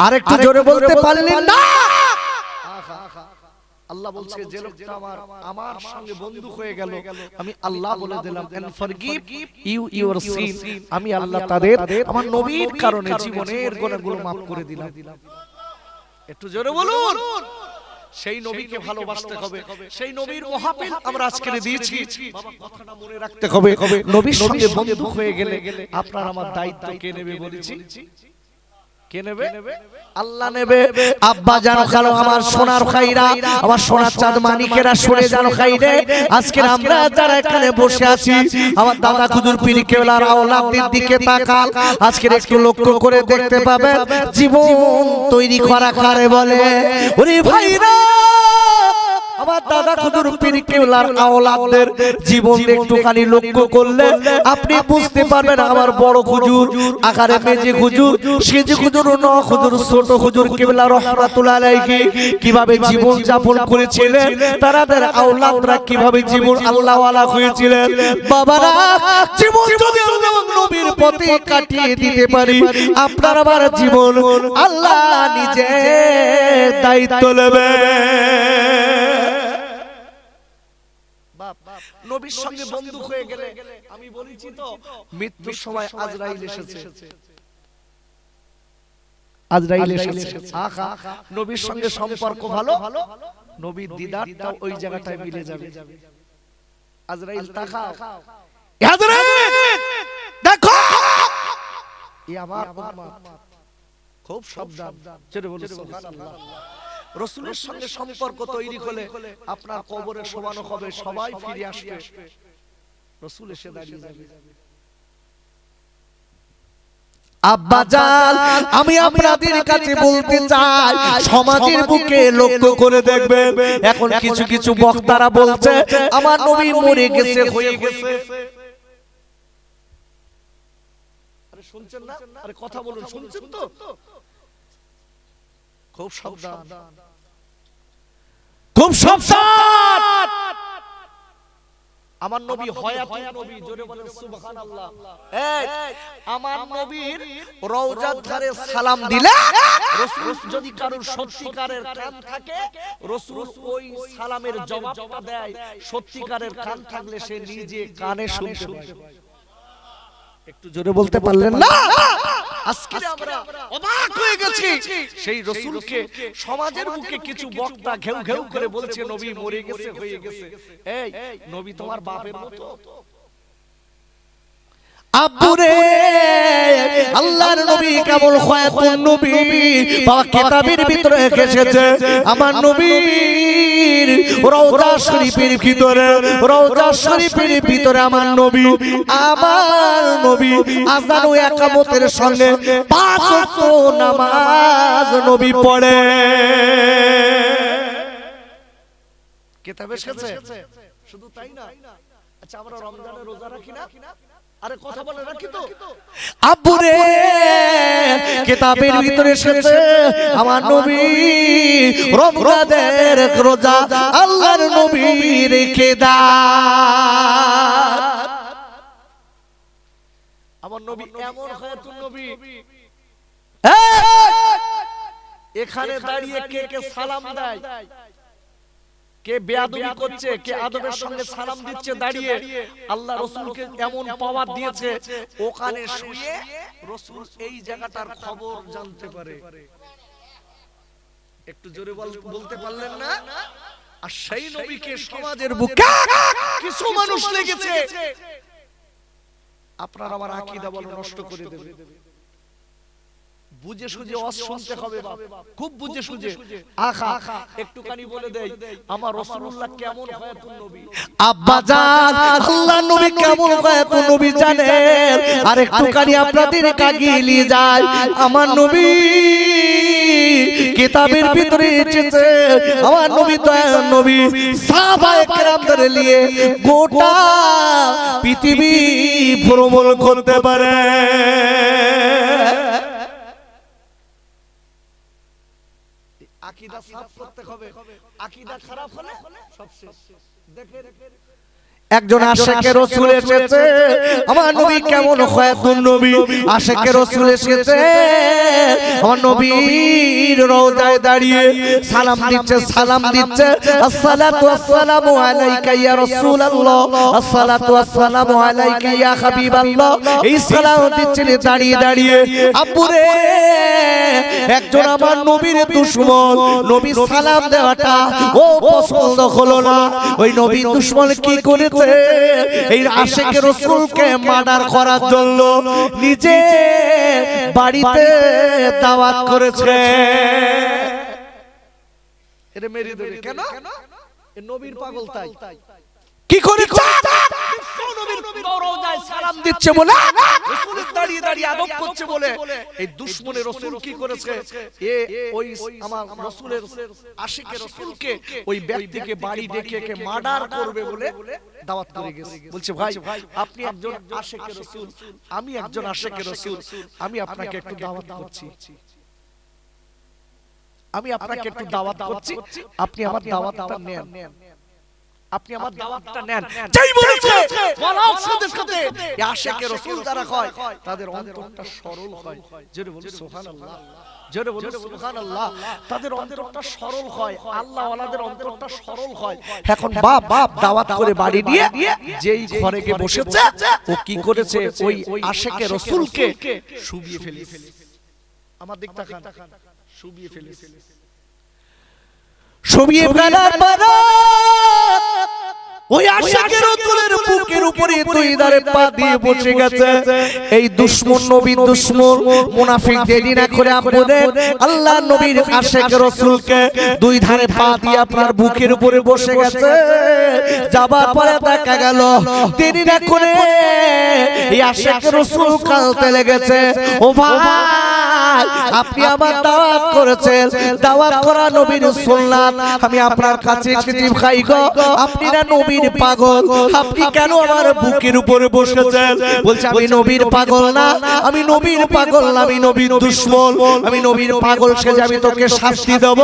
আর একটু জোরে বলতে পারলেন না? আল্লাহ বলছে যে লোকটা আমার সঙ্গে বন্ধু হয়ে গেল আমি আল্লাহ বলে দিলাম and forgive you your sin. আমি আল্লাহ তাদের আমার নবীর কারণে জীবনের গুনাহগুলো maaf করে দিলাম। একটু জোরে বলুন। সেই নবীকে ভালোবাসতে হবে, সেই নবীর মাহফিল আমরা আজকে দিয়েছি। বাবা কথাটা মনে রাখতে হবে, নবীর সঙ্গে বন্ধু হয়ে গেলে আপনার আমার দায়িত্ব কে নেবে বলেছি? কে নেবে? আল্লাহ নেবে। আব্বা জানো খালো আমার সোনার খাইরা, আমার সোনার চাঁদ মানিকেরা শুনে জানো খাইরে আজকে আমরা যারা এখানে বসে আছি আমার দাদা খুদুর পীর কেবলার আওলাদের দিকে তাকাল। আজকে একটু লক্ষ্য করে দেখতে পাবে জীবন তৈরি করা কারে বলে। ওরে ভাইরা আমার দাদা খুদুর পীর কেবলার আওলাদের জীবন একটুখানি লক্ষ্য করলে আপনি বুঝতে পারবেন আমার বড় হুজুর আকারে মেজে হুজুর, সেজে হুজুর, ন হুজুর, ছোট হুজুর কেবলা রাহমাতুল্লাহ আলাইহি কিভাবে জীবন যাপন করেছিলেন, তাদের আওলাদরা কিভাবে জীবন আল্লাহওয়ালা হয়েছিলেন। বাবারা জীবন যদি আল্লাহ নবীর পথে কাটিয়ে দিতে পারি আপনার আমার জীবন আল্লাহ নিজে দায়িত্ব নেবে। নবীর সঙ্গে বন্ধু হয়ে গেলে, আমি বলেছি তো মৃত্যুর সময় আজরাইল এসেছে, আজরাইল এসেছে। আহা, নবীর সঙ্গে সম্পর্ক ভালো, নবীর দিদারটাও ওই জায়গাটায় মিলে যাবে। আজরাইল তাকাও, আজরাইল দেখো, এ আমার উম্মত, খুব সাবধান, জোরে বলুন সুবহানাল্লাহ। রাসূলের সঙ্গে সম্পর্ক তৈরি হলে আপনার কবরে শোয়ানো হবে, সবাই ফিরে আসবে, রাসূল এসে দাঁড়িয়ে যাবে। আব্বাজান, আমি আপনাদের কাছে বলতে চাই, সমাজের বুকে লক্ষ্য করে দেখবেন, এখন কিছু কিছু বক্তারা বলছে আমার নবী মরে গেছে, হয়ে গেছে। আরে শুনছেন না? আরে কথা বলুন, শুনছেন তো? খুব সাবধান, খুব সাবধান। আমার নবী হয়াতুন নবী, জোরে বলেন সুবহানাল্লাহ। এই আমার নবীর রওজার ধারে সালাম দিলে রাসূল যদি কারোর সত্যিকারের কান থাকে, রাসূল ওই সালামের জবাবটা দেয়, সত্যিকারের কান থাকলে সে নিজে কানে শুনতে পায়। একটু জোরে বলতে পারলেন না? আজকে আমরা অবাক হয়ে গেছি, সেই রাসূলকে সমাজের মুখে কিছু বক্তা ঘেউ ঘেউ করে বলছে নবী মরে গেছে, হয়ে গেছে। এই নবী তোমার বাপের মতো। আব্বুরে, আল্লাহর নবী কেমন হয়াতুন নবী, বাবা কিতাবের ভিতরে এসেছে আমার নবীর রওজা শরীফের ভিতরে, রওজা শরীফের ভিতরে আমার নবী আযান ও ইকামতের সঙ্গে 5 ওয়াক্ত নামাজ নবী পড়ে। কিতাবে এসেছে, শুধু তাই না, আচ্ছা আমরা রমজানের রোজা রাখি না? আরে কথা বলে রাখি তো। আব্বুরে, কিতাবের ভিতরে এসেছে আমার নবী রমজানের রোজা আল্লাহর নবী রেখে দেন। আমার নবী এমন হয়াতুন নবী, এখানে দাঁড়িয়ে কে কে সালাম দেয়, কে বেয়াদবি করছে, কে আদবের সঙ্গে সালাম দিচ্ছে দাঁড়িয়ে, আল্লাহ রাসূলকে এমন পাওয়ার দিয়েছে, ওখানে শুয়ে রাসূল এই জায়গাটার খবর জানতে পারে। একটু জোরে বলতে পারলেন না? আর সেই নবীকে সমাজের বুকে কিছু মানুষ লেগেছে আপনার আমার আকীদা বলো নষ্ট করে দেবে। বুঝে সুঝে শুনতে হবে বাপ, খুব বুঝে সুঝে। আখা একটুখানি বলে দেই আমার রাসূলুল্লাহ কেমন হয়াতুন নবী। আব্বাজান, আল্লাহর নবী কেমন হয়াতুন নবী জানেন? আর একটুখানি আপনাদের কাগিয়ে নিয়ে যায়, আমার নবী কিতাবের ভিতরে এসেছে আমার নবী দয়ার নবী সাহাবায়ে কেরামদের নিয়ে গোটা পৃথিবী ভ্রমণ করতে পারে। আকীদা সাফ করতে হবে, আকীদা খারাপ হলে সব শেষ। দেখেন একজন আশিকে রাসূল এসেছে আমার নবী কেমন হয়াতুন নবী, আশিকে রাসূল এসেছে আমার নবীর রওজায় দাঁড়িয়ে সালাম দিচ্ছে আসসালাতু ওয়াসসালামু আলাইকা ইয়া রাসূলুল্লাহ, আসসালাতু ওয়াসসালামু আলাইকা ইয়া হাবিবাল্লাহ, এই সালাম দিচ্ছেন দাঁড়িয়ে। আব্বুরে, একজন আমার নবীর দুশমন, নবী সালাম দেওয়াটা ও পছন্দ হলো না, ওই নবী দুশমন কি করে এই আশিকে রাসূলকে মার্ডার করার জন্য নিজে বাড়িতে দাওয়াত করেছে। এটা মেরে দেবে কেন? এ নবীর পাগল তাই। কি করেছে? রওজায় সালাম দিচ্ছে বলে, রাসূলের দাঁড়িয়ে আদব করছে বলে, এই দুশমনে রাসূল কি করেছে? এ ওই আমার রাসূলের আশিকে রাসূলকে ওই ব্যক্তিকে বাড়ি ডেকে কে মার্ডার করবে বলে দাওয়াত করে গেছে। বলছে ভাই আপনি একজন আশিকে রাসূল, আমি একজন আশিকে রাসূল, আমি আপনাকে একটু দাওয়াত করছি, আপনি আমার দাওয়াতটা নেন, আপনি আমার দাওয়াতটা নেন। যেই বলেছে বলাও সাথে সাথে আশিকে রাসূল যারা হয় তাদের অন্তরটা সরল হয়। জোরে বলুন সুবহানাল্লাহ। জোরে বলুন সুবহানাল্লাহ। তাদের অন্তরটা সরল হয়, আল্লাহ ওয়ালাদের অন্তরটা সরল হয়। এখন বাপ দাওয়াত করে বাড়ি দিয়ে যেই ঘরে গিয়ে বসেছে, ও কি করেছে, ওই আশিকে রাসূলকে শুবিয়ে ফেলেছে। আমার দিক তাকান, শুবিয়ে ফেলেছে। শুবিয়ে ফেলার পর ওই আশিকের রাসূলের বুকের উপরে দুই ধারে পা দিয়ে বসে গেছে। এই দুশমন নবীর দুশমন মুনাফিক দেরি না করে আপনাদের আল্লাহ নবীর আশিকের রাসূলকে দুই ধারে পা দিয়ে আপনার বুকের উপরে বসে গেছে। যাবার পরে দেখা গেল দেরি না করে এই আশিকের রাসূল কাঁদতে লেগেছে। ও ভাই, আপনি আমার দাওয়াত করেছেন, দাওয়াত করা নবীর সুন্নাত, আমি আপনার কাছে খিচিব খাই গো, আপনি না নবীর পাগল, আপনি কেন আমার বুকের উপরে বসেছেন? বলছে আমি নবীর পাগল না, আমি নবীর পাগল না, আমি নবীর দুশমন, আমি নবীর পাগল সেজে আমি তোকে শাস্তি দেব।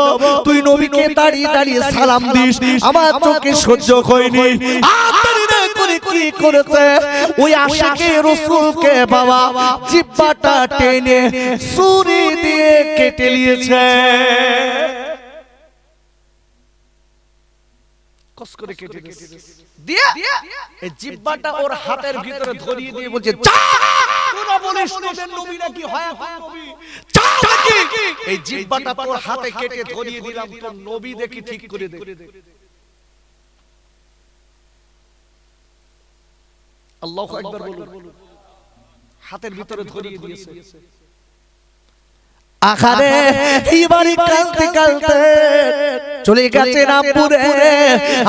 তুই নবীকে দাঁড়িয়ে দাঁড়িয়ে সালাম দিস, আমার চোখে সহ্য হয়নি। কি করেছে ওই আশিকে রাসূলকে বাবা জিহ্বাটা টেনে ছুরি দিয়ে কেটে নিয়েছে। কস করে কেটে দিয়ে এই জিহ্বাটা ওর হাতের ভিতরে ধরিয়ে দিয়ে বলছে, যা তোরা বলিস তোদের নবী নাকি হয় নবী, যা নাকি এই জিহ্বাটা তোর হাতে কেটে ধরিয়ে দিলাম, তোর নবী দেখি ঠিক করে দে। আল্লাহু আকবার বলুন। হাতের ভিতরে ধরিয়ে দিয়েছে। আখারে এইবারে কালতে কালতে চলে গেছে রামপুরে,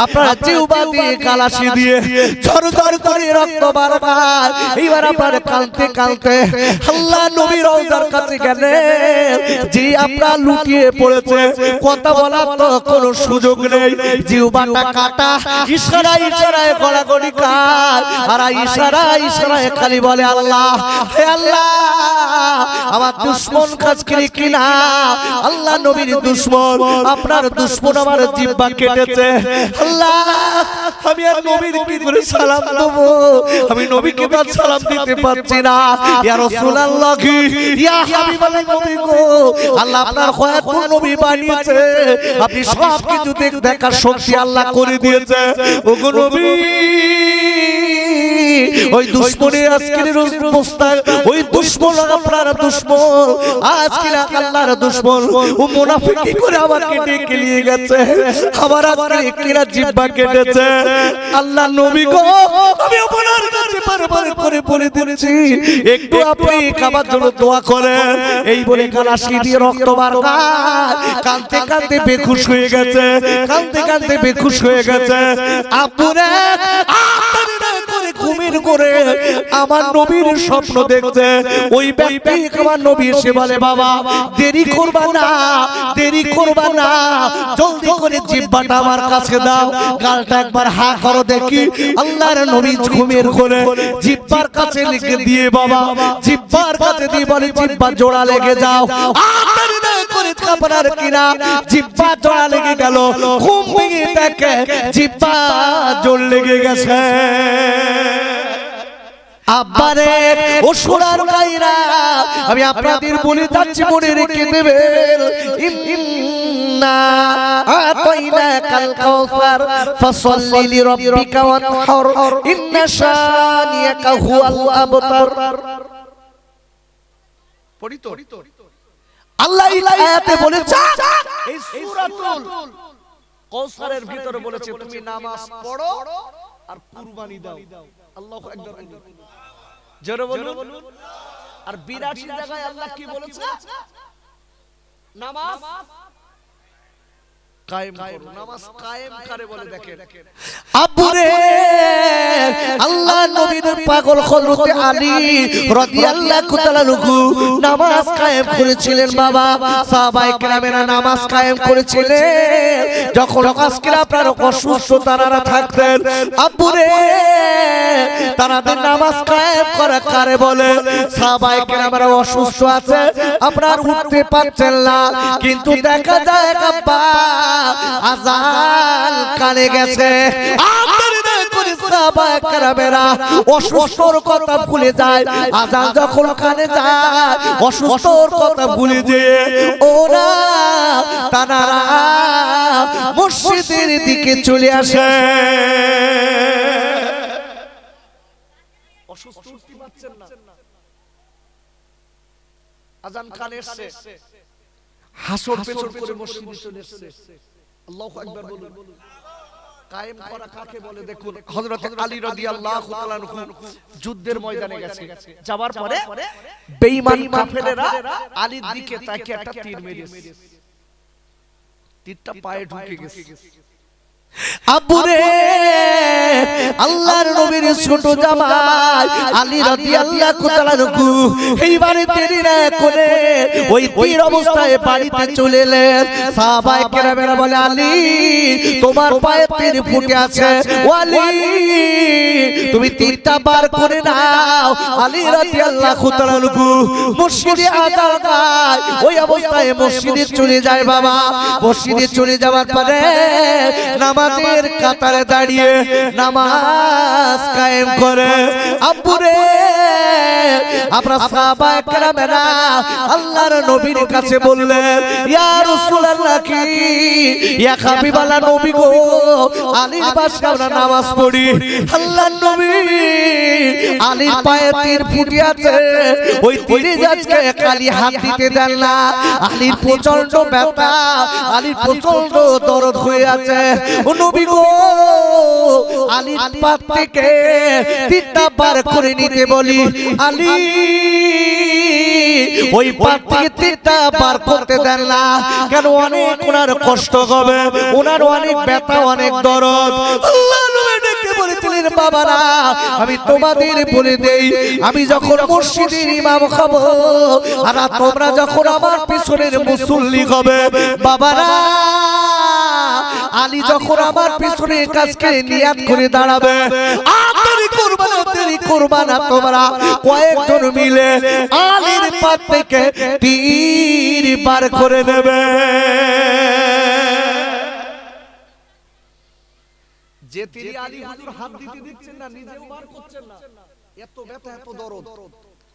আপনার জিহ্বা দিয়ে কালাশি দিয়ে ঝরঝর করে রক্ত বারবার। এইবার আপনার কালতে কালতে আল্লাহ নবী রওজার কাছে গেলেন, যে আপনার লুটিয়ে পড়েছে, কথা বলার তো কোনো সুযোগ নেই, জিহ্বাটা কাটা, ইশারায় ইশারায় গড়াগড়ি কাজ, আর ইশারায় খালি বলে আল্লাহ, হে আল্লাহ, আমার দুশমন কাজ কিনা আল্লাহ নবীর দুশমন, আপনার দুশমন আমার জিহ্বা কেটেছে। আল্লাহ, আমি আর নবীর কি করে সালাম দেব? আমি নবীকে তো সালাম দিতে পারছি না। ইয়া রাসূলুল্লাহ, ইয়া হাবিবাল্লাহ, নবী গো, আল্লাহ আপনার খয়াতুল নবী বানিয়েছে, আপনি সব কিছু দেখার শক্তি আল্লাহ করে দিয়েছে। ওগো নবী, ওই দুশমনের আজকের অবস্থা, ওই দুশমন আপনার দুশমন, আজকের আল্লাহর দুশমন, ও মুনাফিক কি করে আমাকে ডেকে নিয়ে গেছে, আমার আজকে কিরা জিহ্বা কেটেছে। আল্লাহ নবী গো, আমি আপনার কাছে বারবার করে বলে দিয়েছি, একটু আপনি খাবার জন্য দোয়া করেন। এই বলে কালাশি দিয়ে রক্ত বারবার, কাঁদতে কাঁদতে বেহুশ হয়ে গেছে, কাঁদতে কাঁদতে বেহুশ হয়ে গেছে। আপুরে ঘুমের করে আমার নবীর স্বপ্ন দেখছে, ওই ব্যক্তি আমার নবী এসে বলে, বাবা দেরি করবা না, দেরি করবা না, জলদি করে জিহ্বাটা আমার কাছে দাও, গালটা একবার হা করো দেখি। আল্লাহর নবী ঘুমের করে জিহ্বার কাছে লিখে দিয়ে, বাবা জিহ্বার কাছে দিয়ে বলে, জিহ্বা জোড়া লেগে যাও। আপনার কিনা জিহ্বা জোড়া লেগে গেল, ঘুম ভেঙে দেখে জিহ্বা জোর লেগে গেছে। আব্বারে ও সোনার গায়রা, আমি আপনাদের বলে যাচ্ছি, মনে রেখে দেবেন, ইন্না আতাইনাকাল কাউসার ফাসাল্লি লিরাব্বিকা ওয়ানহার ইন্না শানিয়াকা হুয়াল আবতার। পড়ি তো আল্লাহ এই আয়াতে বলেছে, এই সূরাতুল কাউসারের ভিতরে বলেছে, তুমি নামাজ পড়ো আর কুরবানি দাও। আল্লাহু আকবার, জোরে বলুন। আর 82 জায়গায় আল্লাহ কি বলেছে? নামাজ কায়েম করো, নামাজ কায়েম করে বলে দেখেন। আব্বুরে আল্লাহ নবীর পাগল হযরত আলী রাদিয়াল্লাহু তাআলা আনহু নামাজ কায়েম করেছিলেন। বাবা সাহাবায়ে কেরামেরা নামাজ কায়েম করেছিলেন যখন আজকের আপনার অসুস্থ তারা থাকতেন। আব্বুরে তারাদের নামাজ কায়েম করা কারে বলে? সাহাবায়ে কেরামেরা অসুস্থ আছে, আপনার উঠতে পারছেন না, কিন্তু দেখা যায় আব্বা আযান কানে গেছে, সাহাবায়ে কেরামেরা অসুস্থর কথা ভুলে যায়, আজান যখন কানে যায় অসুস্থর কথা ভুলে যেয়ে ওরা তানারা মসজিদের দিকে চলে আসে। অসুস্থ উঠতে পারছেন না, আজান কানে এসেছে, হাসর পেছর করে মসজিদে চলে এসেছে। আল্লাহু আকবার বলুন। কায়েম করা কাকে বলে দেখুন, হযরত আলী রাদিয়াল্লাহু তাআলা আনহু যুদ্ধের ময়দানে গেছে, যাওয়ার পরে বেঈমান কাফেরেরা আলীর দিকে তাকিয়ে একটা তীর মেরেছে, তীরটা পায়ে ঢুকে গেছে। আব্বুরে আল্লাহর নবীর ছোট জামাই আলী রাদিয়াল্লাহু তাআলা আনহু এইবারে দেরি না করে ওই তীর অবস্থায় বাড়িতে চলে এলেন। সাহাবায়ে কেরামেরা বলে, আলী তোমার পায়ে তীর ফুটে আছে, ও আলী তুমি তীরটা বার করে নাও। আলী রাদিয়াল্লাহু তাআলা আনহু মসজিদে আযান গায়, ওই অবস্থায় মসজিদে চলে যায়। বাবা মসজিদে চলে যাওয়ার পরে নামাজের কাতারে দাঁড়িয়ে নামাজ কায়েম করে। আব্বুরে আমরা সাহাবায়ে কেরামেরা আল্লাহর নবীর কাছে বললেন, ইয়া রাসূলুল্লাহ কি ইয়া হাবিবাল্লাহ নবী গো, আলীর বাসায় আমরা নামাজ পড়ি। আল্লাহর নবী আলীর পায়ে তীর ফুটে আছে, ওই তীরে আজকে খালি হাত দিতে দেন না। আলীর প্রচন্ড ব্যথা, আলীর প্রচন্ড দরদ হয়ে আছে। ও নবী গো, আলীর পাত থেকে তীরটা বার করে নিতে বলি। আলী ওই পাত থেকে তীরটা বার করতে দেন না, কেন অনেক ওনার কষ্ট হবে, ওনার অনেক ব্যথা, অনেক দরদ। আল্লাহর নবী ডেকে বলেছিলেন, বাবারা আমি তোমাদের বলে দেই, আমি যখন মসজিদের ইমাম হব আর তোমরা যখন আমার পিছনের মুসল্লি হবে, বাবারা আলী যখন আমার পিছনে কাজকে নিয়াত করে দাঁড়াবে, দেরি করবা না তোমরা কয়েকজন মিলে আলীর পাত থেকে তীর বার করে দেবে। যে তীরে আলী হুজুর হাত দিতে দিচ্ছেন না, নিজেও বার করছেন না, এত ব্যথা এত দরদ।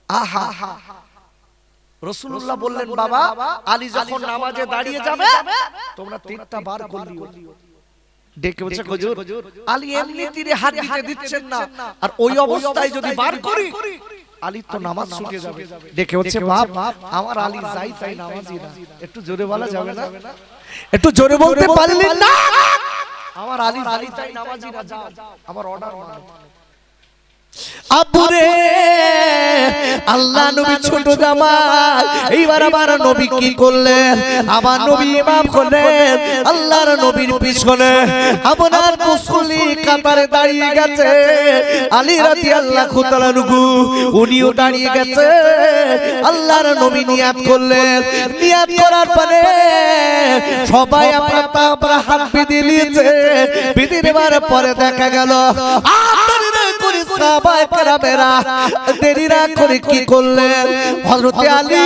আহা, রাসূলুল্লাহ বললেন, বাবা আলী যখন নামাজে দাঁড়িয়ে যাবে তোমরা তীরটা বার করে দিও। ডেকে বলছে, হুজুর আলী এমনি তীরে হাত দিতে দিচ্ছেন না, আর ওই অবস্থায় যদি বার করি আলী তো নামাজ ছুটে যাবে। ডেকে বলছে, বাপ আমার আলী যাই তাই নামাজি না, একটু জোরে বলা যাবে না? একটু জোরে বলতে পারলেন না? আমার আলী যাই তাই নামাজি না, যাও আমার অর্ডার মানো। আব্বুরে আল্লাহ নবী ছোট জামাই এইবার আবার নবী কি করলেন, আবার নবী ইমাম হলেন। আল্লাহর নবীর পিছনে আপনার মুসল্লি কাতারে দাঁড়িয়ে গেছে, আলী রাদিয়াল্লাহু তাআলা আনহু উনিও দাঁড়িয়ে গেছে। আল্লাহর নবী নিয়াত করলেন, নিয়াত করার পরে সবাই আপনারা হাত বেঁধে নিয়েছে। বেঁধে নেবার পরে দেখা গেল সাহাবায়ে কেরামেরা দেরি না করে কি করলেন, হযরত আলী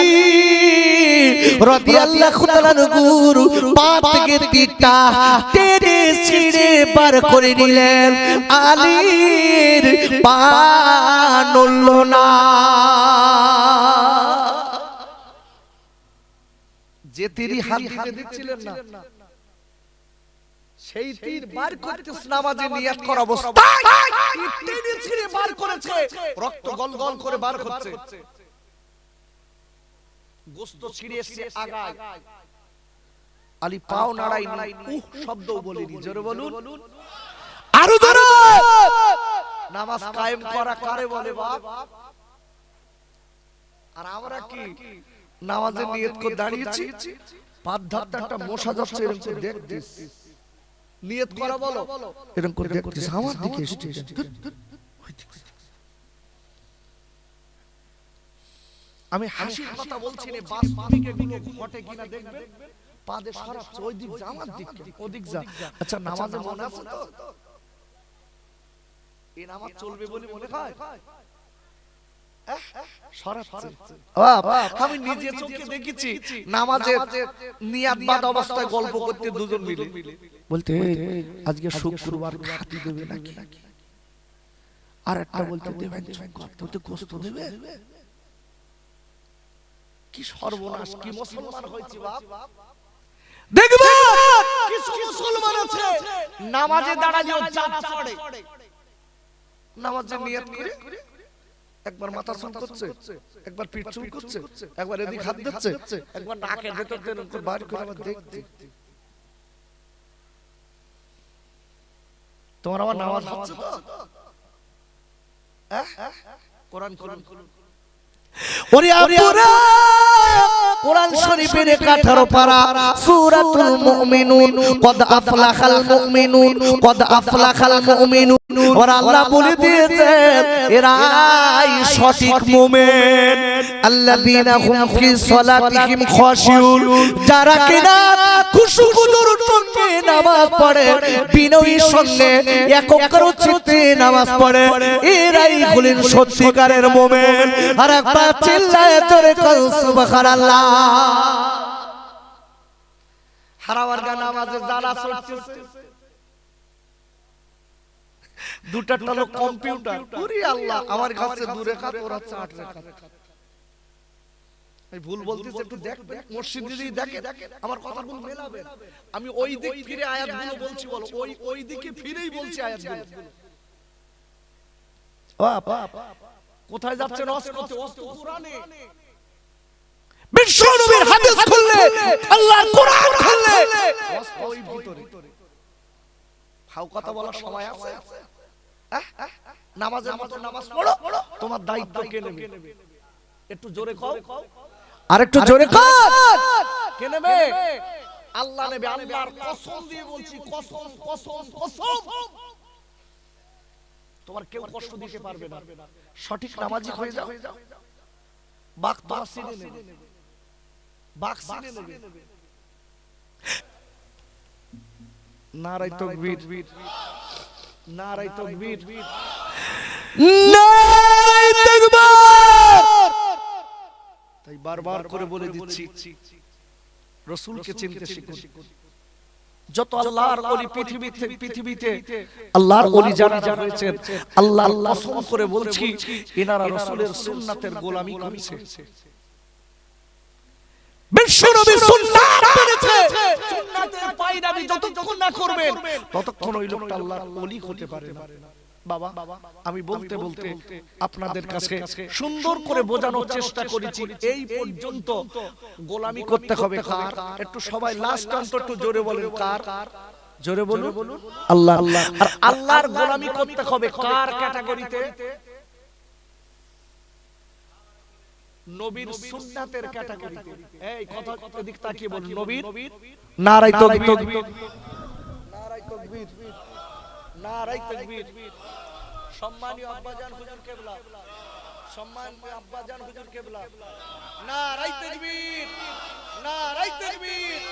রাদিয়াল্লাহু তাআলা আনহুর পা থেকে তীরটা টেনে ছিঁড়ে বার করে নিলেন। আলীর পা নড়ল না। যে তীরে হাত দিতে দিচ্ছিলেন না, সেই তীর বার করতে নামাজে নিয়াত করা অবস্থায় তীর ছিঁড়ে বার করেছে, রক্ত গলগল করে বার হচ্ছে, গোশত ছিঁড়ে এসে আগায়। আলী পাও নাড়ায়নি, উহ শব্দও বলেনি। জোরে বলুন, আরো জোরে। নামাজ কায়েম করা কারে বলে বাপ? আর আমরা কি নামাজে নিয়ত করে দাঁড়িয়েছি, পাঁচ ধাপটা একটা মশা যাচ্ছে এরকম দেখতিস, নিয়ত করা বলো এরকম করে দেখতিস আমার দিকে এসে। আমি হাসির কথা বলছি না, বাস্তবিকে গুলো ঘটে কিনা দেখবেন। পাদে সরাচ্ছে, ওই দিক যা আমার দিক ওদিক যা। আচ্ছা নামাজে মনে আছে তো এই নামাজ চলবে বলে মনে হয়? আমি নিজে চোখে দেখেছি নামাজে নিয়াত বাদ অবস্থায় গল্প করতে দুজন মিলে বলতে আজকে শুক্রবার খাতি দেবে নাকি। আর একটা বলতে দেবেন বলতে গোস্ত দেবে। কি সর্বনাশ, কি মুসলমান হয়েছে বাপ। দেখবে কিছু মুসলমান আছে নামাজে দাঁড়ালেও জানা পড়ে, নামাজে নিয়ত করে একবার মাথা চুল করছে, একবার পিঠ চুল করছে, একবার এদিক হাত দিচ্ছে, একবার নাকের ভেতর দিয়ে বার করে আবার দেখতে। তোমার আমার নামাজ হচ্ছে তো? কোরআন কোরআন ওরে আপুরা, কোরআন শরীফের 18 পারা সূরাতুল মুমিনুন, কদ আফলাহাল মুমিনুন, কদ আফলাহাল মুমিনুন। আর আল্লাহ বলে দিয়েছে এরাই সঠিক মুমিন, আল্লাযীনা হুম ফি সালাতিহিম খাশিউন, যারা কিনা খুশুখুদুর সঙ্গে নামাজ পড়ে, বিনয়ের সঙ্গে একাগ্র চিত্তে নামাজ পড়ে, এরাই হলেন সত্যিকারের মুমিন। আর একবার চিল্লায়ে জোরে কর সুবহানাল্লাহ। হারাবার গান নামাজে যারা চড়তেছে, দুটা টালো কম্পিউটার, ওরে আল্লাহ, আমার কাছে 2 রাকাত, ওর আছে 8 রাকাত। আমি ভুল বলতেছি, একটু দেখ, মসজিদে দিয়ে দেখে আমার কথাগুলো মেলাবে। আমি ওই দিক ফিরে আয়াতগুলো বলছি, বলো ওই দিকে ফিরেই বলছি আয়াতগুলো। কোথায় যাচ্ছেন? ওয়াজ করতে, ওয়াজ তো কোরআনে। বিশ্ব নবীর হাদিস খুললে, আল্লাহর কোরআন খুললে, ওয়াজ তো ওই ভিতরে। ফাও কথা বলার সময় আছে? নামাজের মতো নামাজ পড়ো, তোমার দায়িত্ব কে নেবে? একটু জোরে কও, আরেকটু জোরে কর। কে নেবে? আল্লাহ নেবে। আল্লাহর কসম দিয়ে বলছি, কসম কসম কসম, তোমার কেউ কষ্ট দিতে পারবে না। সঠিক নামাজি হয়ে যাও, বাক তোমার সিনে নেবে, বাক সিনে নেবে। নারায়ে তাকবীর, নারায়ে তাকবীর, নারায়ে তাকবীর। তাই বারবার করে বলে দিচ্ছি, রাসূলকে চিনতে শিখুন। যত আল্লাহর ওলি পৃথিবীতে আল্লাহর ওলি যারা রয়েছেন, আল্লাহর কসম করে বলছি, এনারা রাসূলের সুন্নাতের গোলামি করেছে। বিশ্বনবী সুন্নাত মেনেছে, সুন্নাতের পায়রামি যতক্ষণ না করবেন ততক্ষণ ওই লোকটা আল্লাহর ওলি হতে পারে না। বাবা, আমি বলতে বলতে আপনাদের কাছে সুন্দর করে বোঝানোর চেষ্টা করেছি। এই পর্যন্ত গোলামি করতে হবে কার? একটু সবাই লাস্ট অন্তর একটু জোরে বলেন, কার? জোরে বলুন, আল্লাহ। আর আল্লাহর গোলামি করতে হবে কার ক্যাটাগরিতে? নবীর সুন্নাতের ক্যাটাগরিতে। এই কথা দিক তাকিয়ে বলুন, নবীর। নারায়ে তাকবীর, নারায়ে তাকবীর, নারায়ে তাকবীর। সম্মানীয় আব্বাজান হুজুর কেবলা, সম্মানীয় আব্বাজান হুজুর কেবলা, নারায়ে তাকবীর, নারায়ে তাকবীর।